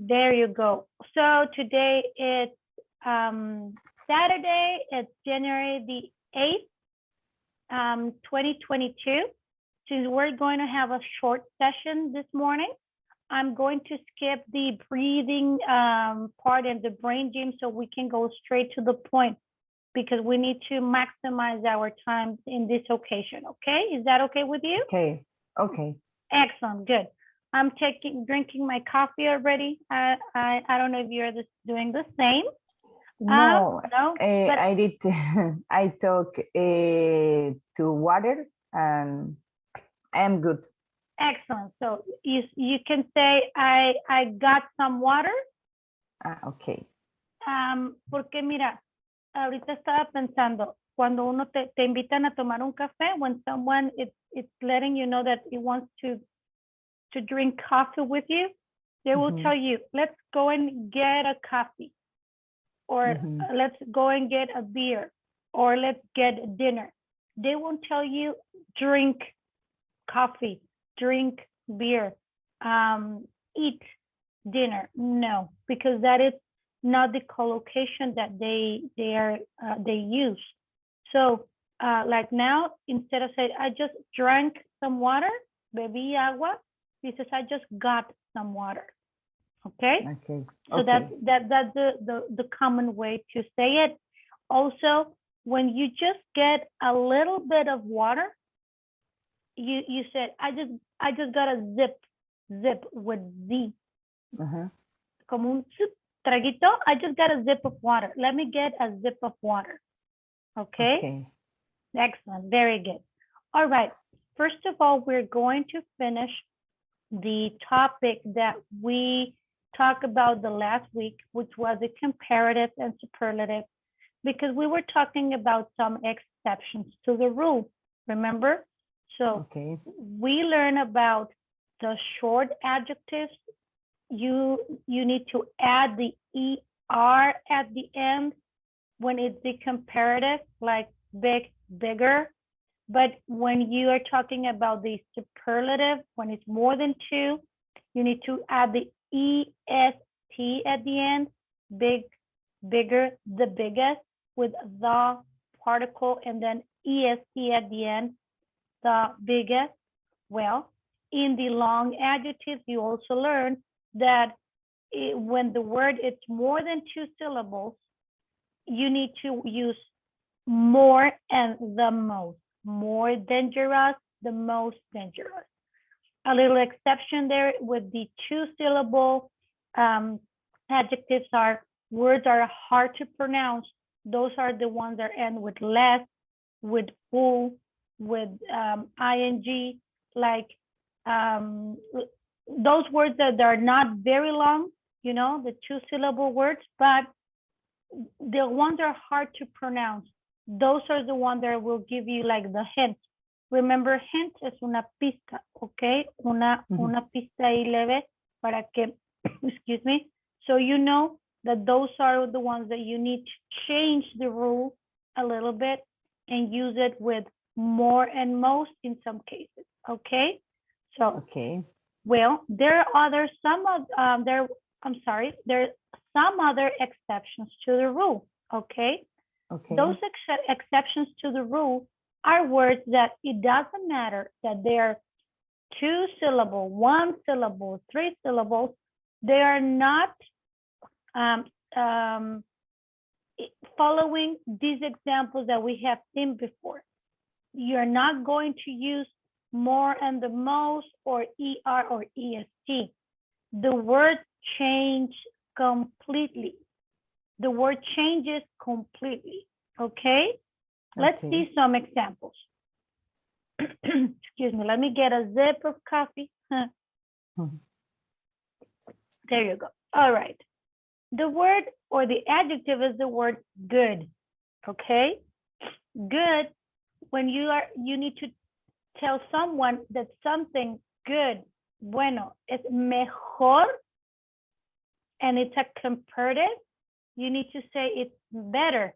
There you go. So today it's Saturday. It's January the 8th, 2022. Since we're going to have a short session this morning, I'm going to skip the breathing part and the brain gym so we can go straight to the point because we need to maximize our time in this occasion. Okay, is that okay with you? Okay. Excellent, good. I'm drinking my coffee already. I don't know if you're doing the same. No, No, but I did. I took to water and I am good. excellent. So you can say I got some water. Okay. Porque mira, ahorita estaba pensando, cuando uno te invitan a tomar un café, when someone it's letting you know that it wants to drink coffee with you, they will tell you, let's go and get a coffee, or let's go and get a beer, or let's get dinner. They won't tell you drink coffee, drink beer, eat dinner. No, because that is not the collocation that they use. So like now, instead of saying I just drank some water, bebí agua, dices I just got some water. Okay. So that's the common way to say it. Also, when you just get a little bit of water, you said I just got a zip with Z. Como un traguito, I just got a zip of water. Let me get a zip of water. Okay. Excellent. Very good. All right. First of all, we're going to finish the topic that we talked about the last week, which was the comparative and superlative, because we were talking about some exceptions to the rule. Remember? So we learn about the short adjectives. You need to add the ER at the end when it's the comparative, like big, bigger. But when you are talking about the superlative, when it's more than two, you need to add the EST at the end, big, bigger, the biggest, with the particle, and then EST at the end, the biggest. Well, in the long adjectives, you also learn that when the word is more than two syllables, you need to use more and the most. More dangerous, the most dangerous. A little exception there with the two-syllable adjectives are words are hard to pronounce. Those are the ones that end with less, with full, with ing, like those words that are not very long, you know, the two-syllable words, but the ones that are hard to pronounce. Those are the ones that will give you like the hint. Remember, hint es una pista, okay? Una pista ahí leve para que, excuse me, so you know that those are the ones that you need to change the rule a little bit and use it with more and most in some cases, okay? So, well, there are some other exceptions to the rule, okay? Those exceptions to the rule are words that it doesn't matter that they're two syllable, one syllable, three syllables. They are not following these examples that we have seen before. You're not going to use more and the most or ER or EST. The word change completely. The word changes completely, okay? Let's see some examples. Excuse me, let me get a sip of coffee. There you go. All right. The word or the adjective is the word good, okay? Good, when you need to tell someone that something good, bueno, es mejor, and it's a comparative, you need to say it's better,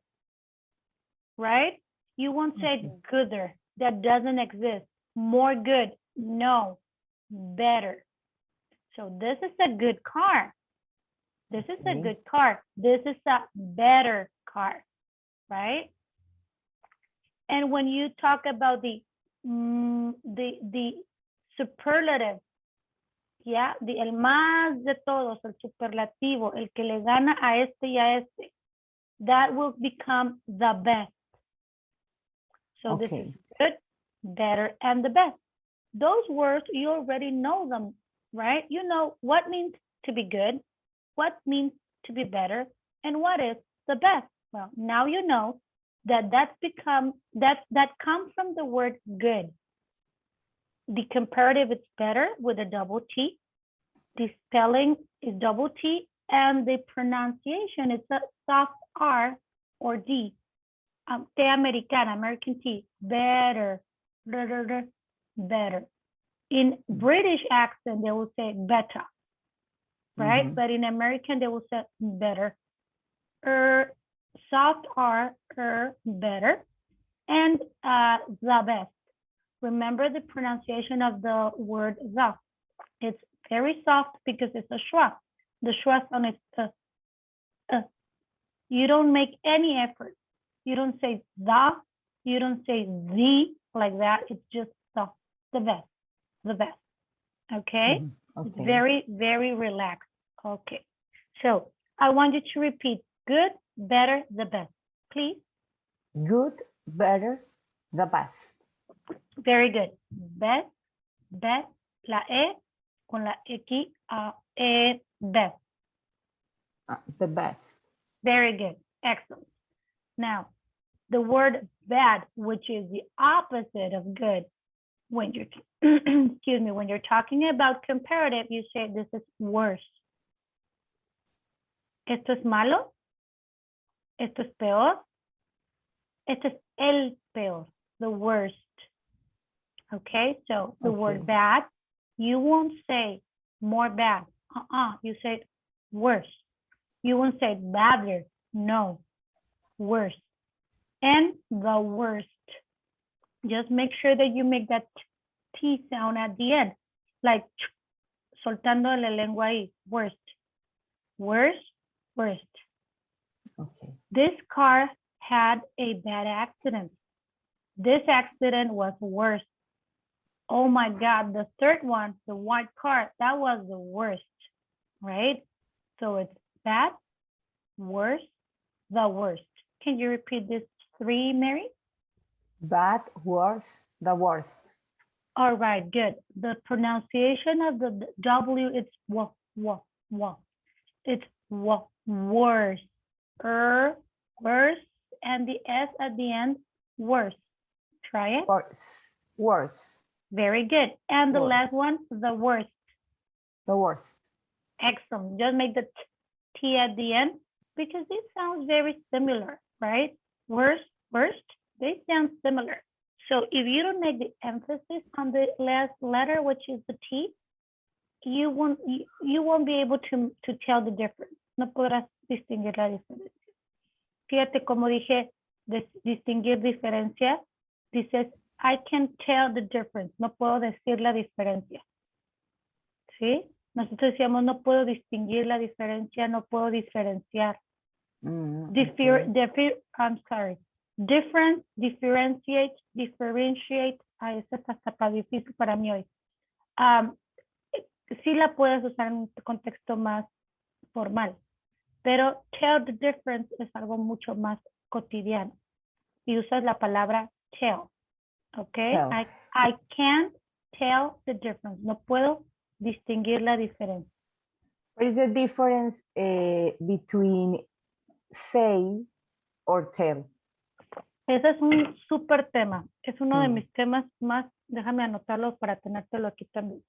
right? You won't say gooder. That doesn't exist. More good. No. Better. So this is a good car. This is a Okay. good car. This is a better car, right? And when you talk about the superlative, yeah, el más de todos, el superlativo, el que le gana a este y a este, that will become the best. So this is good, better, and the best. Those words, you already know them, right? You know what means to be good, what means to be better, and what is the best. Well, now you know that that comes from the word good. The comparative is better with a double T. The spelling is double T, and the pronunciation is a soft R or D. T americana, American T, better, better. In British accent, they will say better, right? But in American, they will say better. Soft R, better. And the best. Remember the pronunciation of the word the. It's very soft because it's a schwa. The schwa on it, you don't make any effort. You don't say the, you don't say the like that. It's just the best, the best. Okay? Okay. It's very, very relaxed. Okay. So I want you to repeat good, better, the best. Please. Good, better, the best. Very good. Best, best, la E con la X, best. The best. Very good. Excellent. Now, the word bad, which is the opposite of good, when you're, excuse me, when you're talking about comparative, you say this is worse. Esto es malo. Esto es peor. Esto es el peor, the worst. Okay, so the word bad, you won't say more bad. You say worse. You won't say badder. No, worse. And the worst. Just make sure that you make that T sound at the end, like soltando la lengua ahí. Worst. Worst, worst. Okay. This car had a bad accident. This accident was worse. Oh my God, the third one, the white car, that was the worst, right? So it's bad, worst, the worst. Can you repeat this three, Mary? Bad, worse, the worst. All right, good. The pronunciation of the W, it's w. It's w, worse. Worse, and the S at the end, worse. Try it. Worse. Worse. Very good. And the Worse. last one, the worst. The worst. Excellent. Just make the T at the end because it sounds very similar, right? Worst, worst, they sound similar. So if you don't make the emphasis on the last letter, which is the T, you won't be able to tell the difference. No podrás distinguir la diferencia. Fíjate cómo dije distinguir diferencia. Dices, I can tell the difference. No puedo decir la diferencia. ¿Sí? Nosotros decíamos, no puedo distinguir la diferencia, no puedo diferenciar. I'm sorry. Difference, differentiate. Ay, esta está para difícil para mí hoy. Sí la puedes usar en un contexto más formal, pero tell the difference es algo mucho más cotidiano. Y usas la palabra tell. Okay, Tell. I can't tell the difference. No puedo distinguir la diferencia. What is the difference between say or tell? Ese es un súper tema. Es uno de mis temas más. Déjame anotarlo para tenértelo aquí también.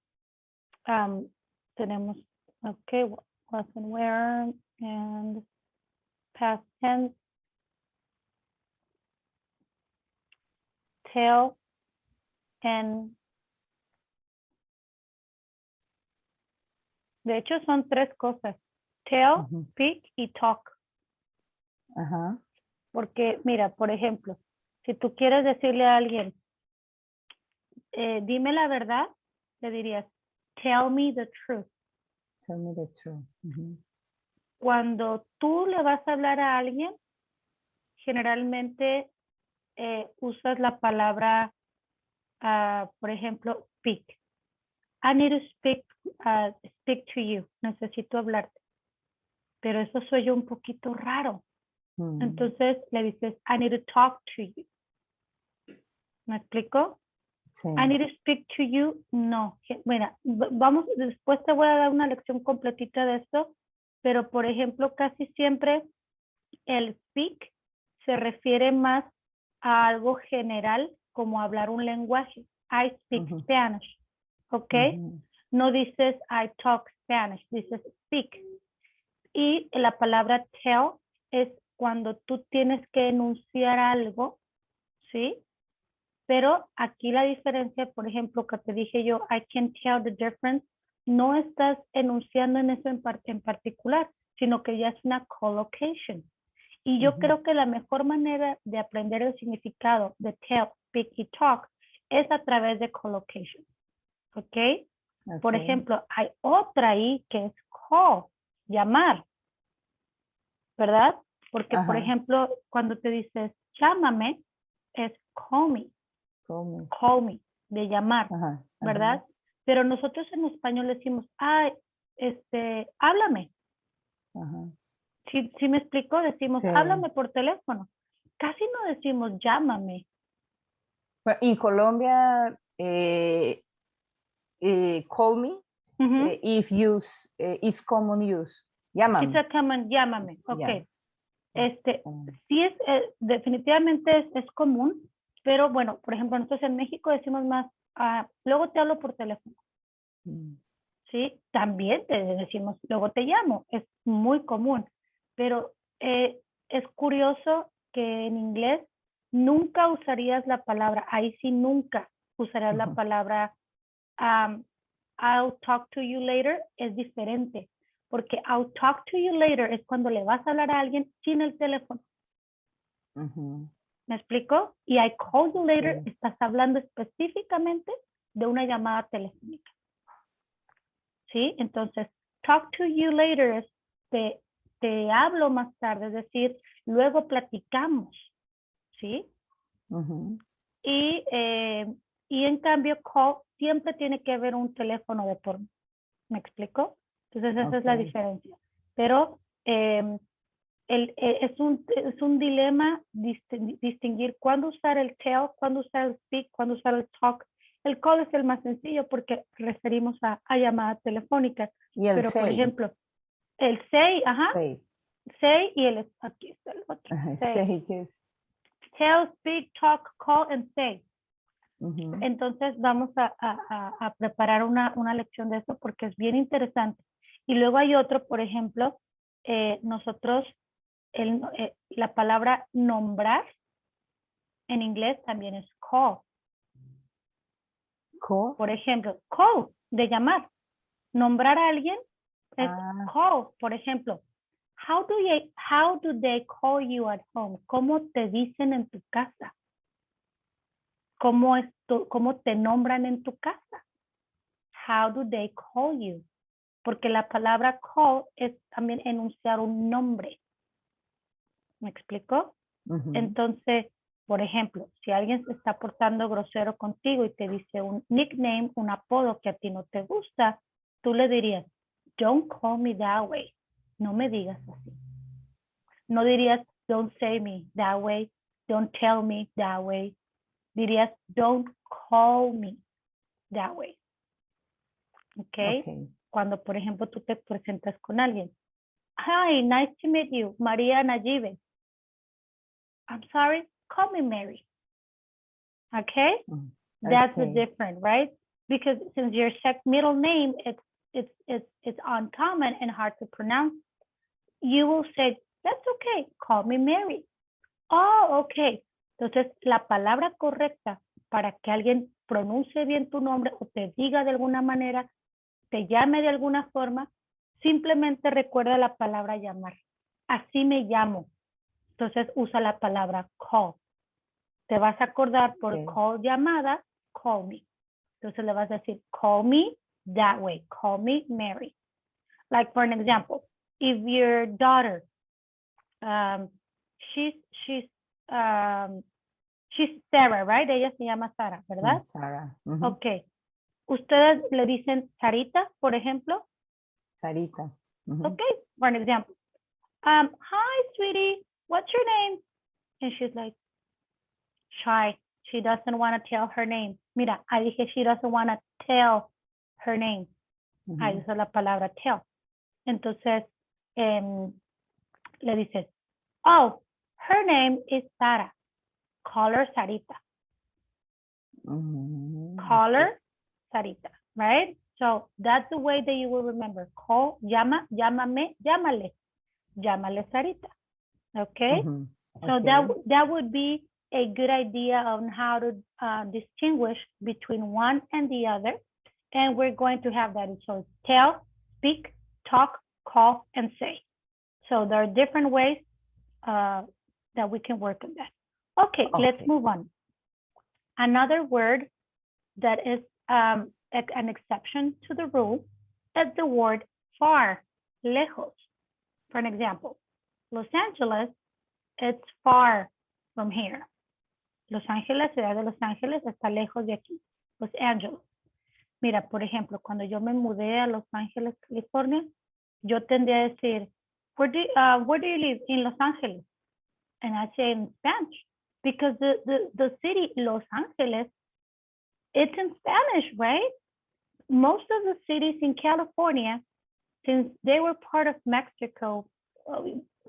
Tenemos, okay, was and where, and past tense. Tell and de hecho son tres cosas. Tell, speak y talk. Porque mira, por ejemplo, si tú quieres decirle a alguien, dime la verdad, le dirías, tell me the truth. Tell me the truth. cuando tú le vas a hablar a alguien, generalmente usas la palabra, por ejemplo, speak. I need to speak to you. Necesito hablarte. Pero eso soy yo un poquito raro. Entonces le dices, I need to talk to you. ¿Me explico? Sí. I need to speak to you. No. Mira, vamos, después te voy a dar una lección completita de esto, pero por ejemplo, casi siempre el speak se refiere más a algo general como hablar un lenguaje. I speak Spanish. ¿Ok? No dices I talk Spanish, dices speak. Y la palabra tell es cuando tú tienes que enunciar algo, ¿sí? Pero aquí la diferencia, por ejemplo, que te dije yo, I can tell the difference, no estás enunciando en eso en particular, sino que ya es una collocation. Y yo creo que la mejor manera de aprender el significado de tell, speak y talk es a través de collocation. ¿Ok? Por ejemplo, hay otra ahí que es call, llamar, ¿verdad? Porque, por ejemplo, cuando te dices llámame, es call me. Call me, de llamar, ¿verdad? Pero nosotros en español decimos, ay, háblame. ¿Sí me explico? Decimos, háblame por teléfono. Casi no decimos llámame. En Colombia, call me is common use. Llámame. It's a common, llámame. Ok. Yeah. Sí es, definitivamente es común, pero bueno, por ejemplo, nosotros en México decimos más, luego te hablo por teléfono. Sí, también te decimos, luego te llamo, es muy común, pero es curioso que en inglés nunca usarías la palabra, ahí sí nunca usarías la palabra I'll talk to you later, es diferente, porque I'll talk to you later es cuando le vas a hablar a alguien sin el teléfono. ¿Me explico? Y I call you later, estás hablando específicamente de una llamada telefónica. ¿Sí? Entonces, talk to you later es te hablo más tarde, es decir, luego platicamos. ¿Sí? Y en cambio, call siempre tiene que haber un teléfono de por medio. ¿Me explico? Entonces, esa es la diferencia. Pero es un dilema distinguir cuándo usar el tell, cuándo usar el speak, cuándo usar el talk. El call es el más sencillo porque referimos a llamadas telefónicas. Y el pero, say. por ejemplo, el say, say y aquí está el otro. Say. Tell, speak, talk, call, and say. Entonces vamos a preparar una lección de eso porque es bien interesante. Y luego hay otro, por ejemplo, nosotros, la palabra nombrar en inglés también es call. Call. Por ejemplo, call, de llamar. Nombrar a alguien es call. Por ejemplo, how do they call you at home? ¿Cómo te dicen en tu casa? ¿Cómo te nombran en tu casa? How do they call you? Porque la palabra call es también enunciar un nombre. ¿Me explico? Entonces, por ejemplo, si alguien se está portando grosero contigo y te dice un nickname, un apodo que a ti no te gusta, tú le dirías, don't call me that way. No me digas así. No dirías, don't say me that way. Don't tell me that way. Dirías, don't call me that way. Okay. Cuando, por ejemplo, tú te presentas con alguien. Hi, nice to meet you, María Nayibe. I'm sorry, call me Mary. Okay? That's the difference, right? Because since your middle name, it's uncommon and hard to pronounce, you will say, that's okay, call me Mary. Oh, okay. Entonces, la palabra correcta para que alguien pronuncie bien tu nombre o te diga de alguna manera, te llame de alguna forma, simplemente recuerda la palabra llamar. Así me llamo. Entonces usa la palabra call. Te vas a acordar por call llamada, call me. Entonces le vas a decir, call me that way. Call me Mary. Like for an example, if your daughter, um, she's she's she's Sarah, right? Ella se llama Sara, ¿verdad? Sarah. Okay. Ustedes le dicen Sarita, por ejemplo. Sarita. Okay, for an example. Hi, sweetie, what's your name? And she's like, shy. She doesn't want to tell her name. Mira, I dije she doesn't want to tell her name. Ahí uso la palabra tell. Entonces, le dices, oh, her name is Sara. Call her Sarita. Call her Sarita, right? So that's the way that you will remember. Call, llámame, llámale Sarita. Okay? So that would be a good idea on how to distinguish between one and the other. And we're going to have that. So tell, speak, talk, call, and say. So there are different ways that we can work on that. Okay, let's move on. Another word that is an exception to the rule is the word far, lejos. For an example, Los Angeles, it's far from here. Los Ángeles, ciudad de Los Ángeles, está lejos de aquí. Los Angeles. Mira, por ejemplo, cuando yo me mudé a Los Ángeles, California, yo tendría a decir, where do you live? In Los Angeles. And I say in Spanish, because the city, Los Angeles, it's in Spanish, right? Most of the cities in California, since they were part of Mexico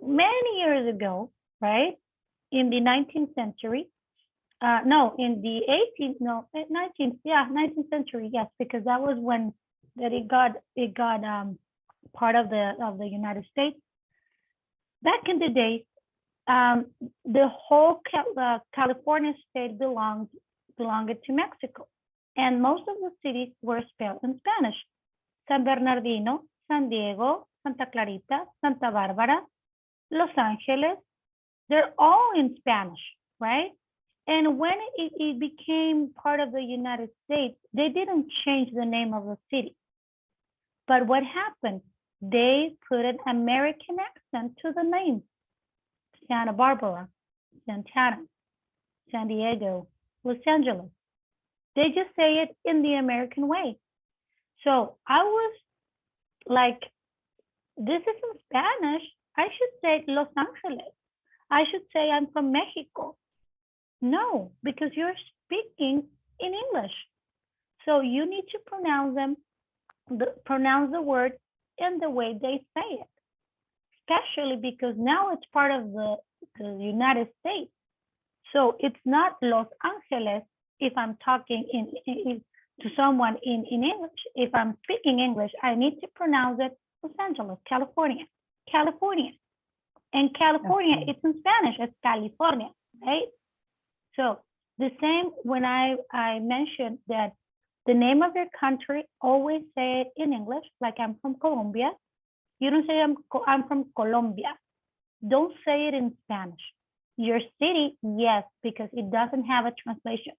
many years ago, right? In the 19th century, in the 19th century, yes, because that was when that it got part of the United States. Back in the days, the whole California state belonged to Mexico, and most of the cities were spelled in Spanish. San Bernardino, San Diego, Santa Clarita, Santa Barbara, Los Angeles, they're all in Spanish, right? And when it became part of the United States, they didn't change the name of the city. But what happened? They put an American accent to the name. Santa Barbara, Santana, San Diego, Los Angeles. They just say it in the American way. So I was like, this is in Spanish. I should say Los Angeles. I should say I'm from Mexico. No, because you're speaking in English. So you need to pronounce the word in the way they say it. Especially because now it's part of the United States. So it's not Los Angeles if I'm talking to someone in English. If I'm speaking English, I need to pronounce it Los Angeles, California, California. And California, it's in Spanish, it's California, right? So the same when I mentioned that the name of your country, always say it in English, like I'm from Colombia. You don't say I'm from Colombia. Don't say it in Spanish. Your city, yes, because it doesn't have a translation.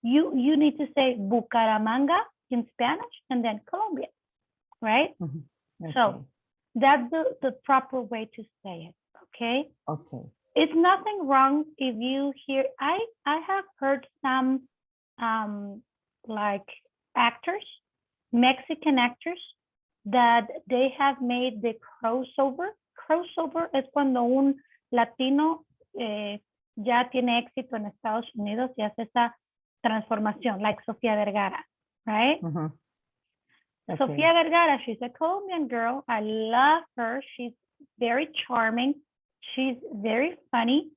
You need to say Bucaramanga in Spanish and then Colombia, right? Okay. So that's the proper way to say it, okay? Okay. It's nothing wrong if you hear, I have heard some like actors, Mexican actors, that they have made the crossover. Crossover es cuando un latino ya tiene éxito en Estados Unidos y hace esa transformación, like Sofía Vergara, right? Okay. Sofía Vergara, she's a Colombian girl. I love her. She's very charming. She's very funny.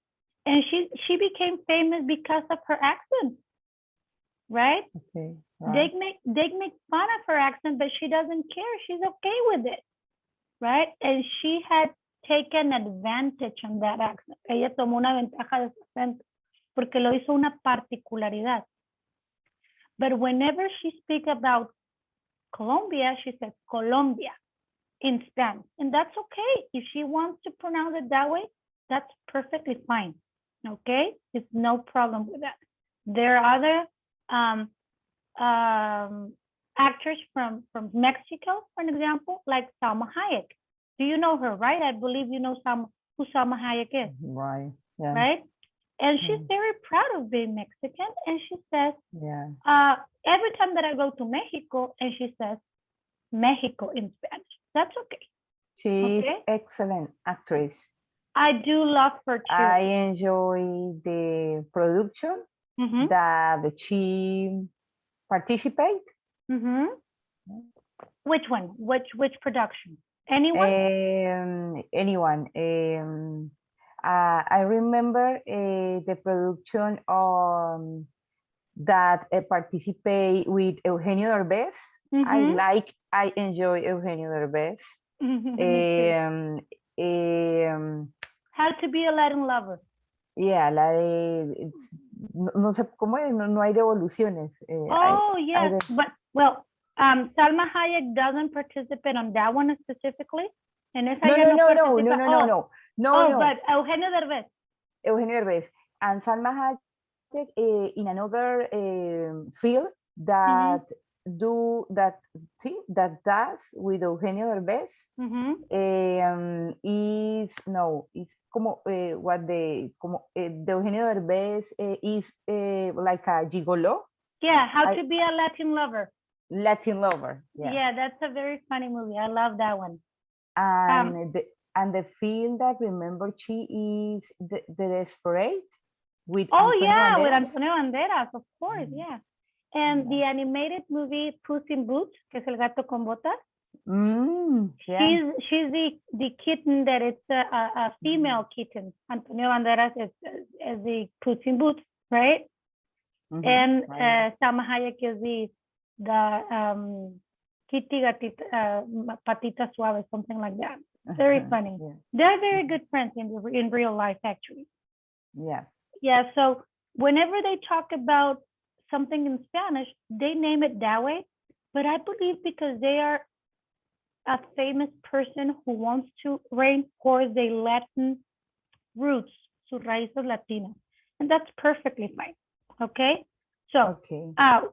And she became famous because of her accent, right? Okay. Right. They make fun of her accent, but she doesn't care. She's okay with it, right? And she had taken advantage on that accent. Ella tomó una ventaja de su acento porque lo hizo una particularidad. But whenever she speaks about Colombia, she says Colombia in Spanish. And that's okay. If she wants to pronounce it that way, that's perfectly fine. Okay? It's no problem with that. There are other actors from Mexico, for an example, like Salma Hayek. Do you know her, right? I believe you know who Salma Hayek is, Right. Yeah. right? And she's Mm. very proud of being Mexican. And she says, Yeah. every time that I go to Mexico, and she says Mexico in Spanish. That's okay. She's Okay. excellent actress. I do love her too. I enjoy the production Mhm. that she participate. Mhm. Which one? Which production? Anyone? Anyone. I remember the production that participate with Eugenio Derbez. Mhm. I enjoy Eugenio Derbez. Me too. Um, How to be a Latin lover. yeah, la de, no sé cómo es, no hay devoluciones. Oh, yes, but well, Salma Hayek doesn't participate on that one specifically. En esa ya no participa. No. But Eugenio Derbez. Eugenio Derbez and Salma Hayek in another field that does with Eugenio Derbez is como what the Eugenio Derbez is like a gigolo. Yeah, how to be a Latin lover. Latin lover. Yeah, that's a very funny movie. I love that one. And the film that remember she is the Desperate with Antonio Banderas. With Antonio Banderas, of course, yeah. And the animated movie Puss in Boots, que es el gato con botas. Yeah. She's the kitten that it's a female kitten. Antonio Banderas is the Puss in Boots, right? And Salma Hayek is the kitty gatita, patita suave, something like that. Very funny. Yeah. They're very good friends in real life, actually. Yeah. Yeah, so whenever they talk about something in Spanish, they name it that way. But I believe because they are a famous person who wants to reinforce their Latin roots, sus raíces latinas. And that's perfectly fine. Okay? So,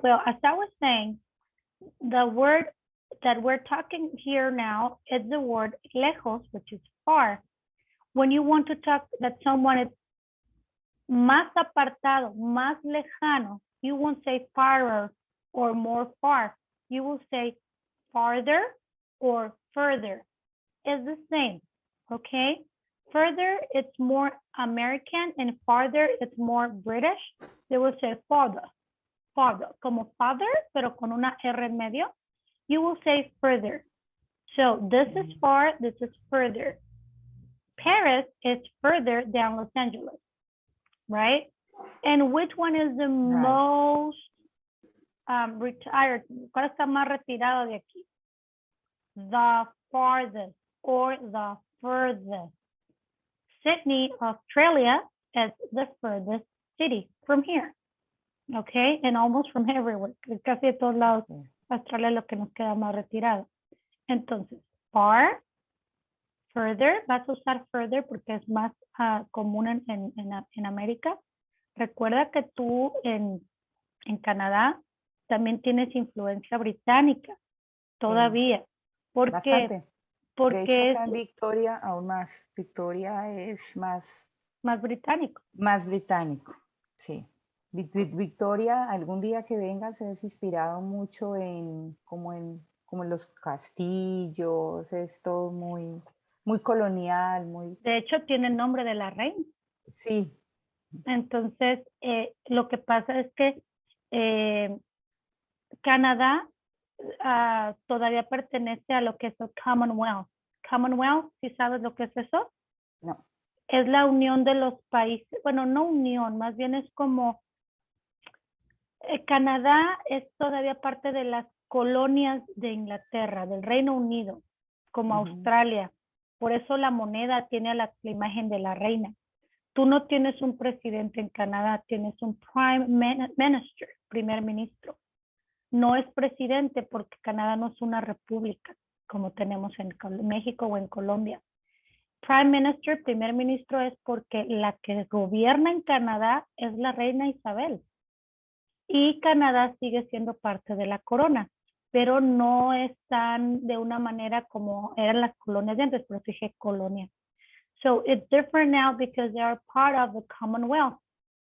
well, as I was saying, the word that we're talking here now is the word lejos, which is far. When you want to talk that someone is más apartado, más lejano, you won't say farther or more far. You will say farther or further. It's the same, okay? Further, it's more American, and farther, it's more British. They will say farther, como father, pero con una R en medio. You will say further. So this is far, this is further. Paris is further than Los Angeles, right? And which one is the most retired? ¿Cuál está más retirado de aquí? The farthest or the furthest. Sydney, Australia is the furthest city from here. Okay, and almost from everywhere. Casi de todos lados, Australia es lo que nos queda más retirado. Entonces, far, further, vas a usar further porque es más común en América. Recuerda que tú en Canadá también tienes influencia británica, todavía. ¿Por qué? Porque de hecho, acá en Victoria aún más. Victoria es más británico. Más británico, sí. Victoria, algún día que vengas, se has inspirado mucho como en los castillos, es todo muy colonial, muy. De hecho, tiene el nombre de la reina. Sí. Entonces, lo que pasa es que Canadá todavía pertenece a lo que es el Commonwealth. Commonwealth, ¿sí sabes lo que es eso? No. Es la unión de los países, bueno, no unión, más bien es como Canadá es todavía parte de las colonias de Inglaterra, del Reino Unido, como Australia. Por eso la moneda tiene la imagen de la reina. Tú no tienes un presidente en Canadá, tienes un prime minister, primer ministro. No es presidente porque Canadá no es una república como tenemos en México o en Colombia. Prime Minister, primer ministro, es porque la que gobierna en Canadá es la reina Isabel. Y Canadá sigue siendo parte de la corona. pero no están de una manera como eran las colonias de antes, por eso dije colonia. So it's different now because they are part of the Commonwealth.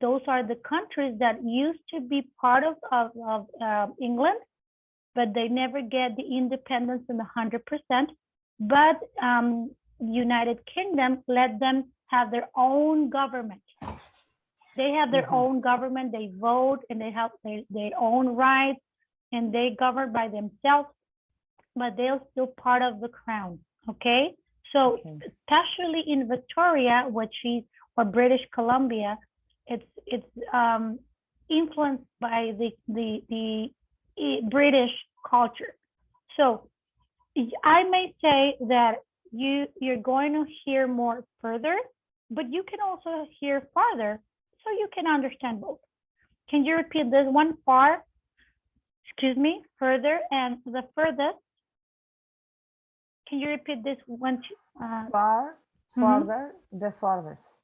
Those are the countries that used to be part of England, but they never get the independence in 100%. But United Kingdom let them have their own government. They have their own government, they vote, and they have their own rights, and they govern by themselves, but they're still part of the crown, okay? So especially in Victoria, which is, or British Columbia, it's influenced by the British culture. So I may say that you're going to hear more further, but you can also hear farther, so you can understand both. Can you repeat this one? Far, excuse me, further, and the furthest? Can you repeat this one? Far, farther, the farthest.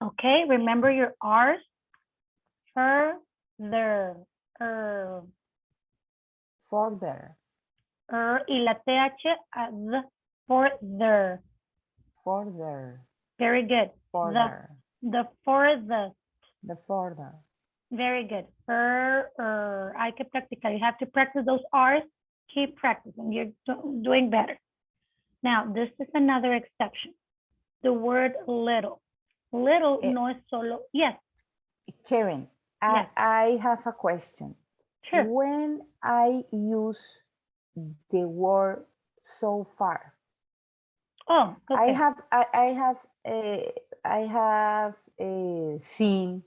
Okay, remember your R's. Further. Further. Y la TH, the, further. Further. Very good. Further. The furthest. The further. Very good. Hay que practicar. You have to practice those R's. Keep practicing. You're doing better. Now, this is another exception. The word little. Little no es solo. Yes. Karen, Yes. I have a question. Sure. When I use the word so far, oh, okay. I have seen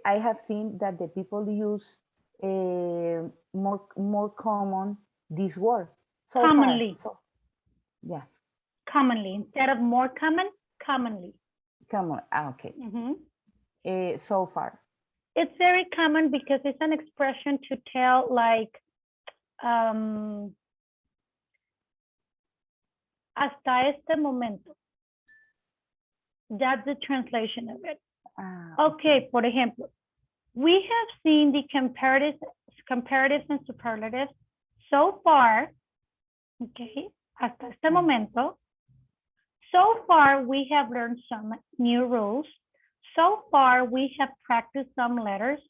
I have seen that the people use more common this word. So Commonly. Far. So, yeah. Commonly. Instead of more common, commonly. Common. Okay. So far. It's very common because it's an expression to tell like hasta este momento. That's the translation of it. Okay, por ejemplo, we have seen the comparatives and superlatives so far. Okay, hasta este momento. So far, we have learned some new rules. So far, we have practiced some letters.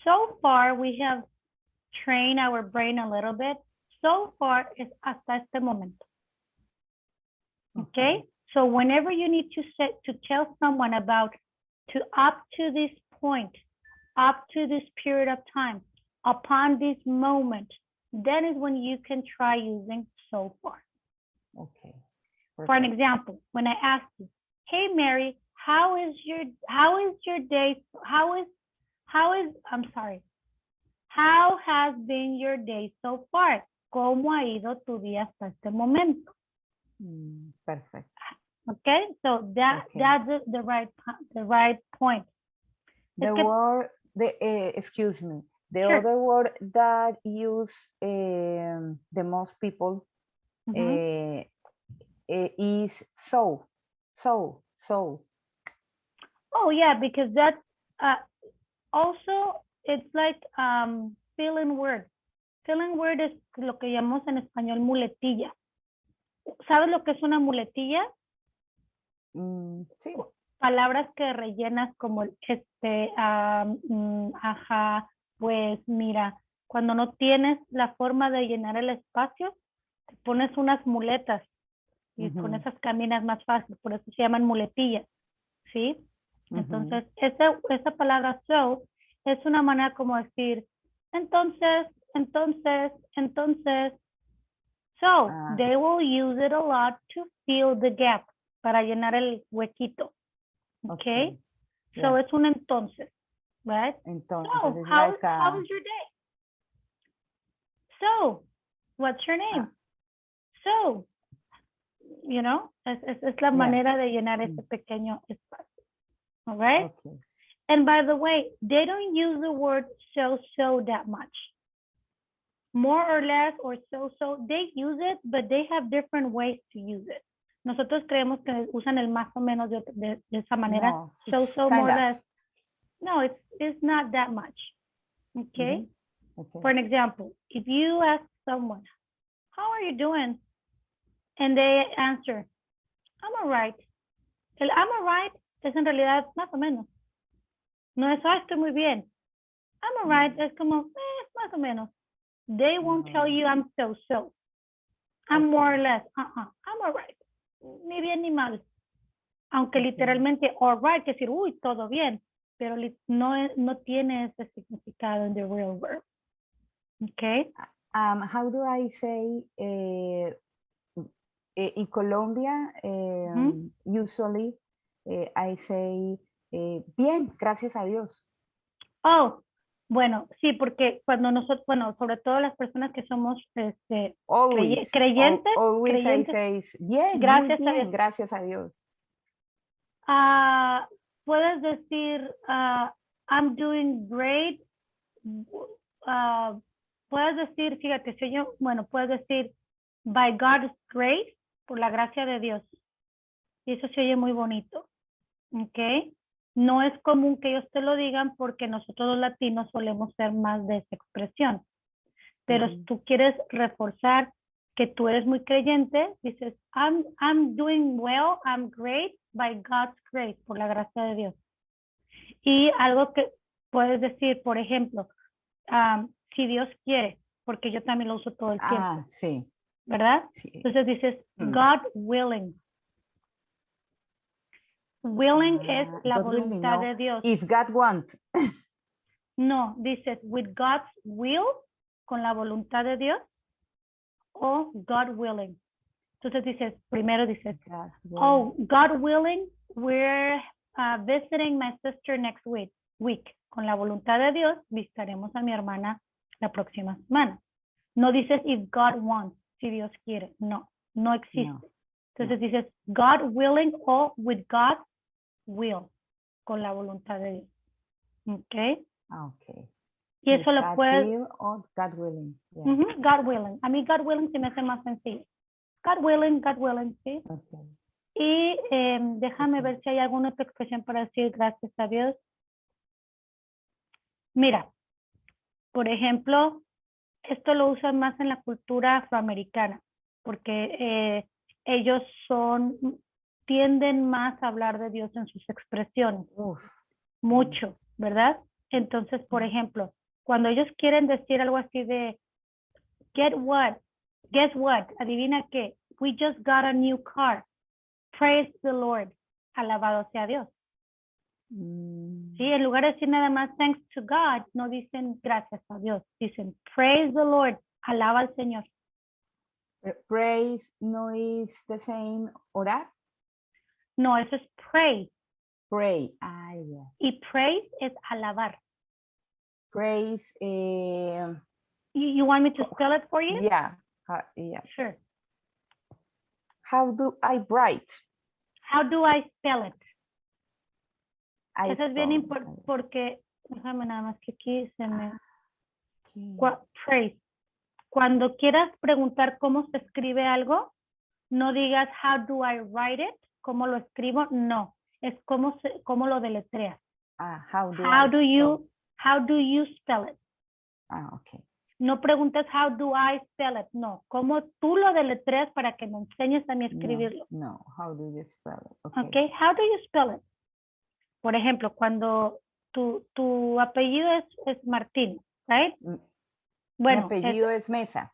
So far, we have trained our brain a little bit. So far, it's hasta este momento. Okay? So whenever you need to tell someone about up to this point, up to this period of time, upon this moment, then is when you can try using so far. Okay. For an example, when I ask you, hey Mary, how has been your day so far? ¿Cómo ha ido tu día hasta este momento? Perfect. Okay, so that's the right point. Excuse me, the other word that use the most people is so. Oh yeah, because that's also it's like fill-in word. Fill-in word es lo que llamamos en español muletilla. ¿Sabes lo que es una muletilla? Sí. Palabras que rellenas como ajá, pues mira, cuando no tienes la forma de llenar el espacio, te pones unas muletas y con esas caminas más fácil, por eso se llaman muletillas, ¿sí? Entonces, esa palabra so es una manera como decir, entonces. So, they will use it a lot to fill the gap, para llenar el huequito. Okay? So, it's un entonces, right? Entonces, so, how is your day? So, what's your name? So, you know, es la manera de llenar ese pequeño espacio. All right? Okay. And by the way, they don't use the word so that much. More or less or so, they use it, but they have different ways to use it. Nosotros creemos que usan el más o menos de esa manera. No, So more or less. No, it's not that much. Okay? Okay. For an example, if you ask someone, how are you doing? And they answer, I'm all right. El I'm all right es en realidad más o menos. No es, estoy muy bien. I'm all right es como, más o menos. They won't tell you I'm so. I'm more or less, I'm all right. Ni bien ni mal. Aunque literalmente all right quiere decir, uy, todo bien. Pero no tiene ese significado en the real world. Okay. How do I say in Colombia, usually I say bien, gracias a Dios. Oh, bueno, sí, porque cuando nosotros, bueno, sobre todo las personas que somos Always, creyentes, always I creyentes, say bien, gracias muy a bien, Dios. gracias a Dios. Puedes decir, I'm doing great. Puedes decir, fíjate, si yo, bueno, puedes decir, by God's grace, por la gracia de Dios. Y eso se oye muy bonito. ¿Ok? No es común que ellos te lo digan porque nosotros los latinos solemos ser más de esa expresión. Pero si tú quieres reforzar que tú eres muy creyente, dices, I'm doing well, I'm great by God's grace, por la gracia de Dios. Y algo que puedes decir, por ejemplo, si Dios quiere, porque yo también lo uso todo el tiempo. Sí. ¿Verdad? Sí. Entonces dices, God willing. Willing es la God willing, voluntad no. de Dios. If God want. No, dices, with God's will, con la voluntad de Dios, o God willing. Entonces dices, primero dices, God willing, we're visiting my sister next week. Con la voluntad de Dios, visitaremos a mi hermana la próxima semana. No dices, if God wants, si Dios quiere. No existe. No. Entonces dices, God willing o with God's will, con la voluntad de Dios. ¿Ok? Okay. Y eso lo puedes... God willing. Yeah. God willing. A mí God willing se me hace más sencillo. God willing, ¿sí? Okay. Y déjame ver si hay alguna otra expresión para decir gracias a Dios. Mira, por ejemplo, esto lo usan más en la cultura afroamericana, porque ellos tienden más a hablar de Dios en sus expresiones. Mucho, ¿verdad? Entonces, por ejemplo, cuando ellos quieren decir algo así de, guess what, adivina qué, we just got a new car, praise the Lord, alabado sea Dios. Sí, en lugar de decir nada más thanks to God, no dicen gracias a Dios, dicen praise the Lord, alaba al Señor. Praise no is the same orar. No, eso es pray. Pray. Yeah. Y praise es alabar. Praise. You want me to spell it for you? Yeah. Yeah. Sure. How do I write? How do I spell it? Eso es bien importante porque, déjame nada más que aquí se me... Praise. Cuando quieras preguntar cómo se escribe algo, no digas how do I write it, cómo lo escribo, no. Es cómo lo deletreas. How do you spell it? Okay. No preguntes how do I spell it, no. ¿Cómo tú lo deletreas para que me enseñes a mí a escribirlo? No, how do you spell it? Okay, how do you spell it? Por ejemplo, cuando tu apellido es Martín, right? Bueno, mi apellido es Mesa.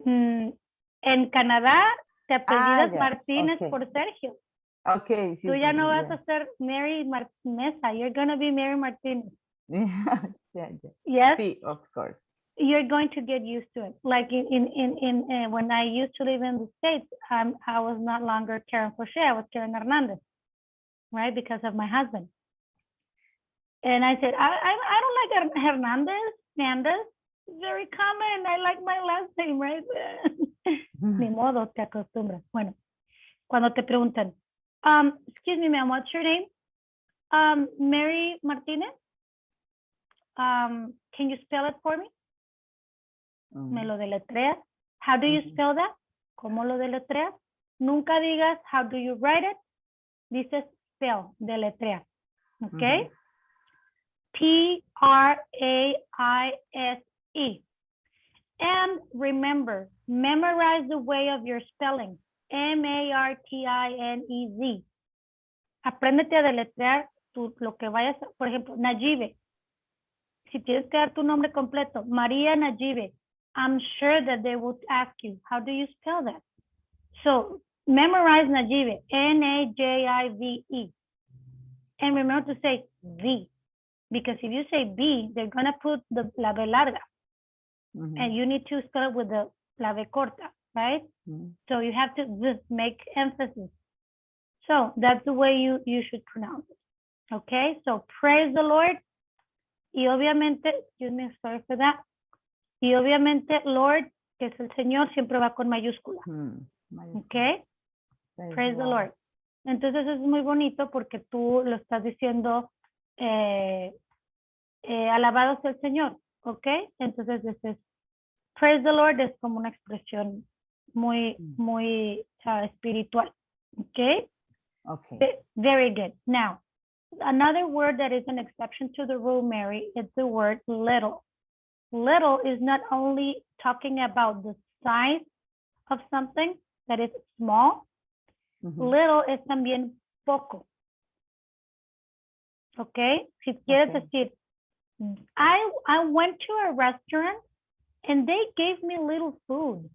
En Canadá te apellidas Martínez por Sergio. Okay. Tú ya no vas a ser Mary Mesa. You're going to be Mary Martínez. Yes? Sí, of course. You're going to get used to it. Like when I used to live in the States, I was not longer Karen Fauché, I was Karen Hernandez, right? Because of my husband. And I said, I don't like Hernandez. Very common. I like my last name, right? Ni modo, te acostumbras. Bueno, cuando te preguntan, excuse me, ma'am, what's your name? Mary Martinez. Can you spell it for me? Me lo deletreas. How do you spell that? ¿Cómo lo deletreas? Nunca digas, how do you write it? Dices spell, deletrea. ¿Ok? E. And remember, memorize the way of your spelling. M-A-R-T-I-N-E-Z. Apréndete a deletrear lo que vayas, por ejemplo, Nayibe. Si tienes que dar tu nombre completo, María Nayibe, I'm sure that they would ask you, how do you spell that? So memorize Nayibe, N-A-J-I-V-E. And remember to say V, because if you say B, they're going to put la V larga. And you need to spell it with la V corta, right? So you have to just make emphasis. So that's the way you should pronounce it. Okay, so praise the Lord. Y obviamente, excuse me, sorry for that. Y obviamente, Lord, que es el Señor, siempre va con mayúscula. Okay, praise the Lord. Entonces es muy bonito porque tú lo estás diciendo, alabado sea el Señor. Okay, entonces praise the Lord es como una expresión muy espiritual. Okay. Okay. Very good. Now, another word that is an exception to the rule, Mary, is the word little. Little is not only talking about the size of something that is small. Little es también poco. Okay. Si quieres decir, I went to a restaurant and they gave me little food.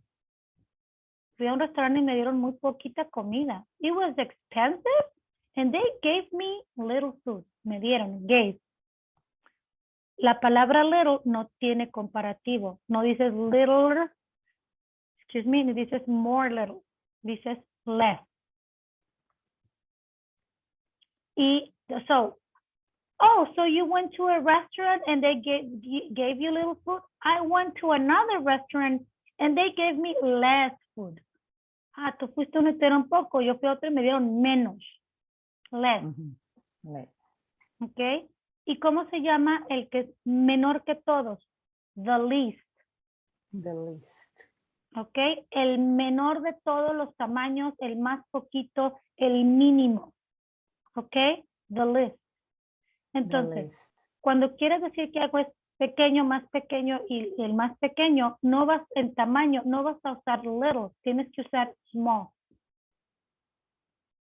Fui a un restaurante y me dieron muy poquita comida. It was expensive and they gave me little food. Me dieron, gave. La palabra little no tiene comparativo. No dices little, excuse me, ni dices more little. Dices less. Y so you went to a restaurant and they gave you little food. I went to another restaurant and they gave me less food. Ah, tú fuiste a uno y te dieron poco, yo fui a otro y me dieron menos. Less. Less. Okay. ¿Y cómo se llama el que es menor que todos? The least. The least. Okay. El menor de todos los tamaños, el más poquito, el mínimo. Okay. The least. Entonces, cuando quieres decir que algo es pequeño, más pequeño y el más pequeño, no vas en tamaño, no vas a usar little, tienes que usar small.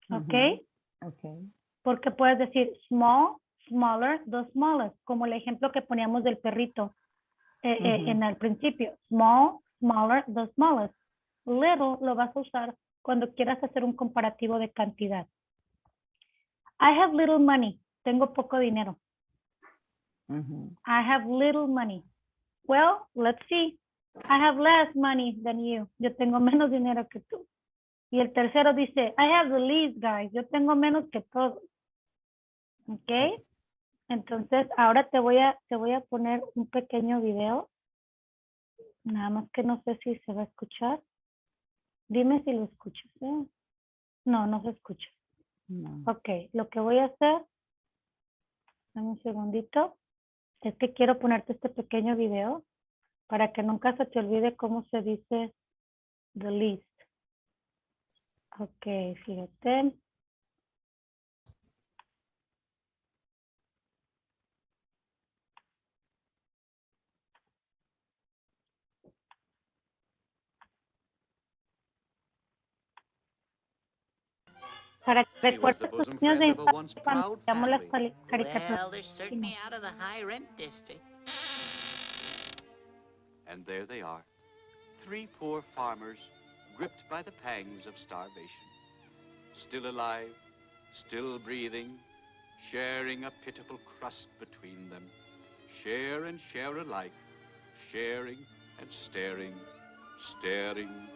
¿Ok? Ok. Porque puedes decir small, smaller, the smallest, como el ejemplo que poníamos del perrito en el principio. Small, smaller, the smallest. Little lo vas a usar cuando quieras hacer un comparativo de cantidad. I have little money. Tengo poco dinero. I have little money. Well, let's see. I have less money than you. Yo tengo menos dinero que tú. Y el tercero dice, I have the least, guys. Yo tengo menos que todos. ¿Ok? Entonces, ahora te voy a poner un pequeño video. Nada más que no sé si se va a escuchar. Dime si lo escuchas. No, no se escucha. No. Ok, lo que voy a hacer, dame un segundito, es que quiero ponerte este pequeño video para que nunca se te olvide cómo se dice the least. Ok, fíjate. Para que recuerdes tus años de infancia cuando veíamos las caricaturas. Well, they're certainly out of the high rent district. And there they are, 3 poor farmers gripped by the pangs of starvation. Still alive, still breathing, sharing a pitiful crust between them. Share and share alike, sharing and staring, staring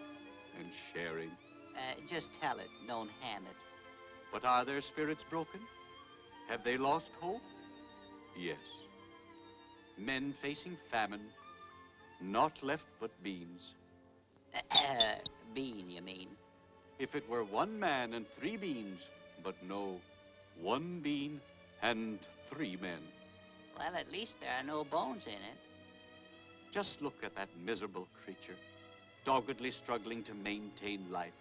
and sharing. Just tell it, don't ham it. But are their spirits broken? Have they lost hope? Yes. Men facing famine, naught left but beans. Bean, you mean? If it were 1 man and 3 beans, but no, 1 bean and 3 men. Well, at least there are no bones in it. Just look at that miserable creature, doggedly struggling to maintain life.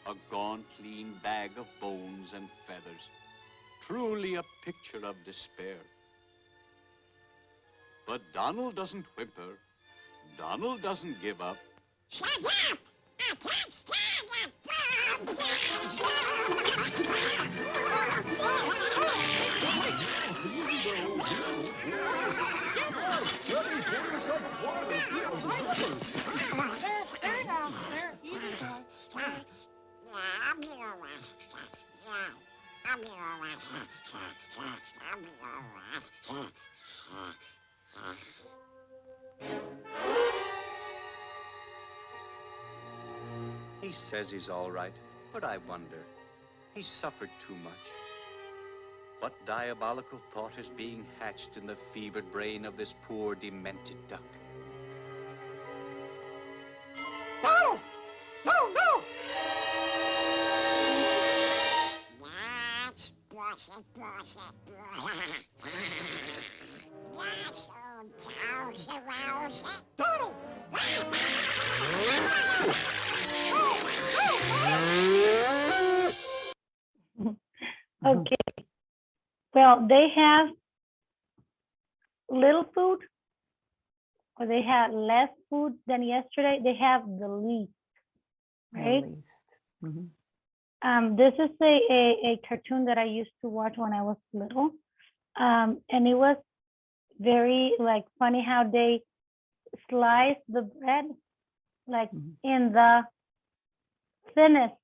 A gaunt, lean bag of bones and feathers. Truly a picture of despair. But Donald doesn't whimper. Donald doesn't give up. Shut up! I can't stand it! I'll be all right. I'll be all right. I'll be all right. He says he's all right, but I wonder. He's suffered too much. What diabolical thought is being hatched in the fevered brain of this poor, demented duck? No! No, no! That's bullshit, bullshit, bullshit. That's old cows around it. Donald! Okay. Well, they have little food, or they have less food than yesterday. They have the least, right? At least. Mhm. This is a cartoon that I used to watch when I was little. And it was very like funny how they slice the bread like Mhm. in the thinnest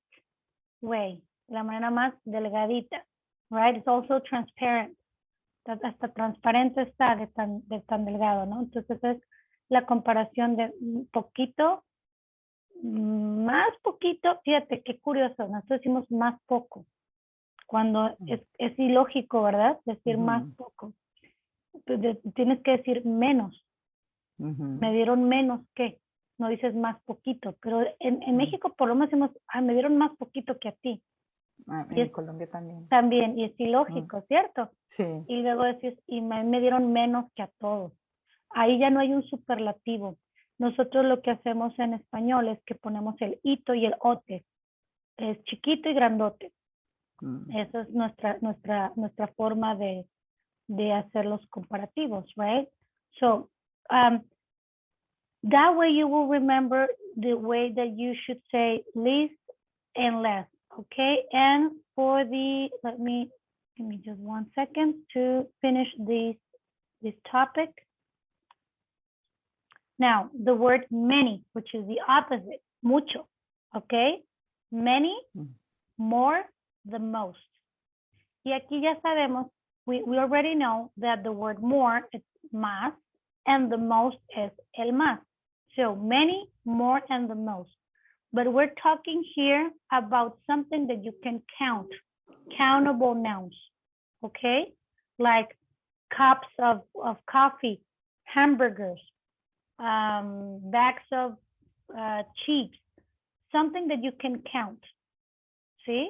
way, la manera más delgadita, right? It's also transparent. Hasta transparente está de tan delgado, ¿no? Entonces es la comparación de un poquito, más poquito, fíjate qué curioso, nosotros decimos más poco, cuando es ilógico, ¿verdad? Decir más Ujú. poco. Tienes que decir menos, Ujú. me dieron menos que, no dices más poquito, pero en México por lo menos decimos, ay, me dieron más poquito que a ti. Ah, Y en es- Colombia también. También, y es ilógico, ¿cierto? Sí. Y luego decís, y me dieron menos que a todos. Ahí ya no hay un superlativo. Nosotros lo que hacemos en español es que ponemos el ito y el ote. Es chiquito y grandote. Mm. Esa es nuestra forma de hacer los comparativos, right? So, that way you will remember the way that you should say least and less, okay? And for the, give me just 1 second to finish this topic. Now, the word many, which is the opposite, mucho, okay? Many, more, the most. Y aquí ya sabemos, we already know that the word more is más and the most is el más. So many, more, and the most. But we're talking here about something that you can count, countable nouns, okay? Like cups of coffee, hamburgers, bags of chips, something that you can count, ¿sí?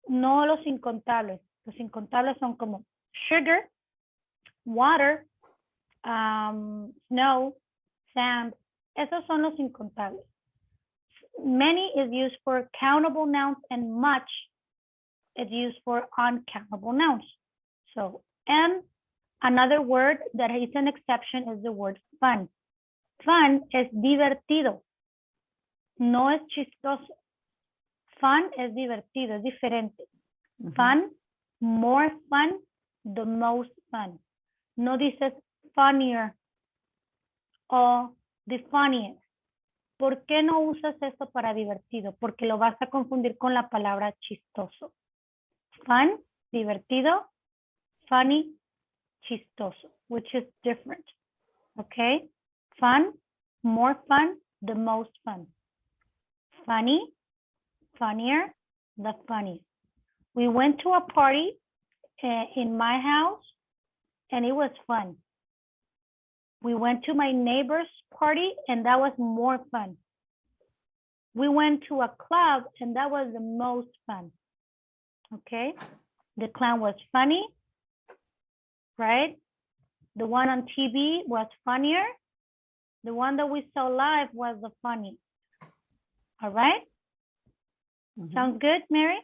No los incontables. Los incontables son como sugar, water, snow, sand. Esos son los incontables. Many is used for countable nouns and much is used for uncountable nouns. So, and another word that is an exception is the word fun. Fun es divertido. No es chistoso. Fun es divertido, es diferente. Ujú. Fun, more fun, the most fun. No dices funnier o the funniest. ¿Por qué no usas eso para divertido? Porque lo vas a confundir con la palabra chistoso. Fun, divertido, funny, chistoso, which is different. Okay? Fun, more fun, the most fun. Funny, funnier, the funniest. We went to a party in my house and it was fun. We went to my neighbor's party and that was more fun. We went to a club and that was the most fun. Okay? The clown was funny, right? The one on TV was funnier. The one that we saw live was the funny. All right? Mhm. Sounds good, Mary?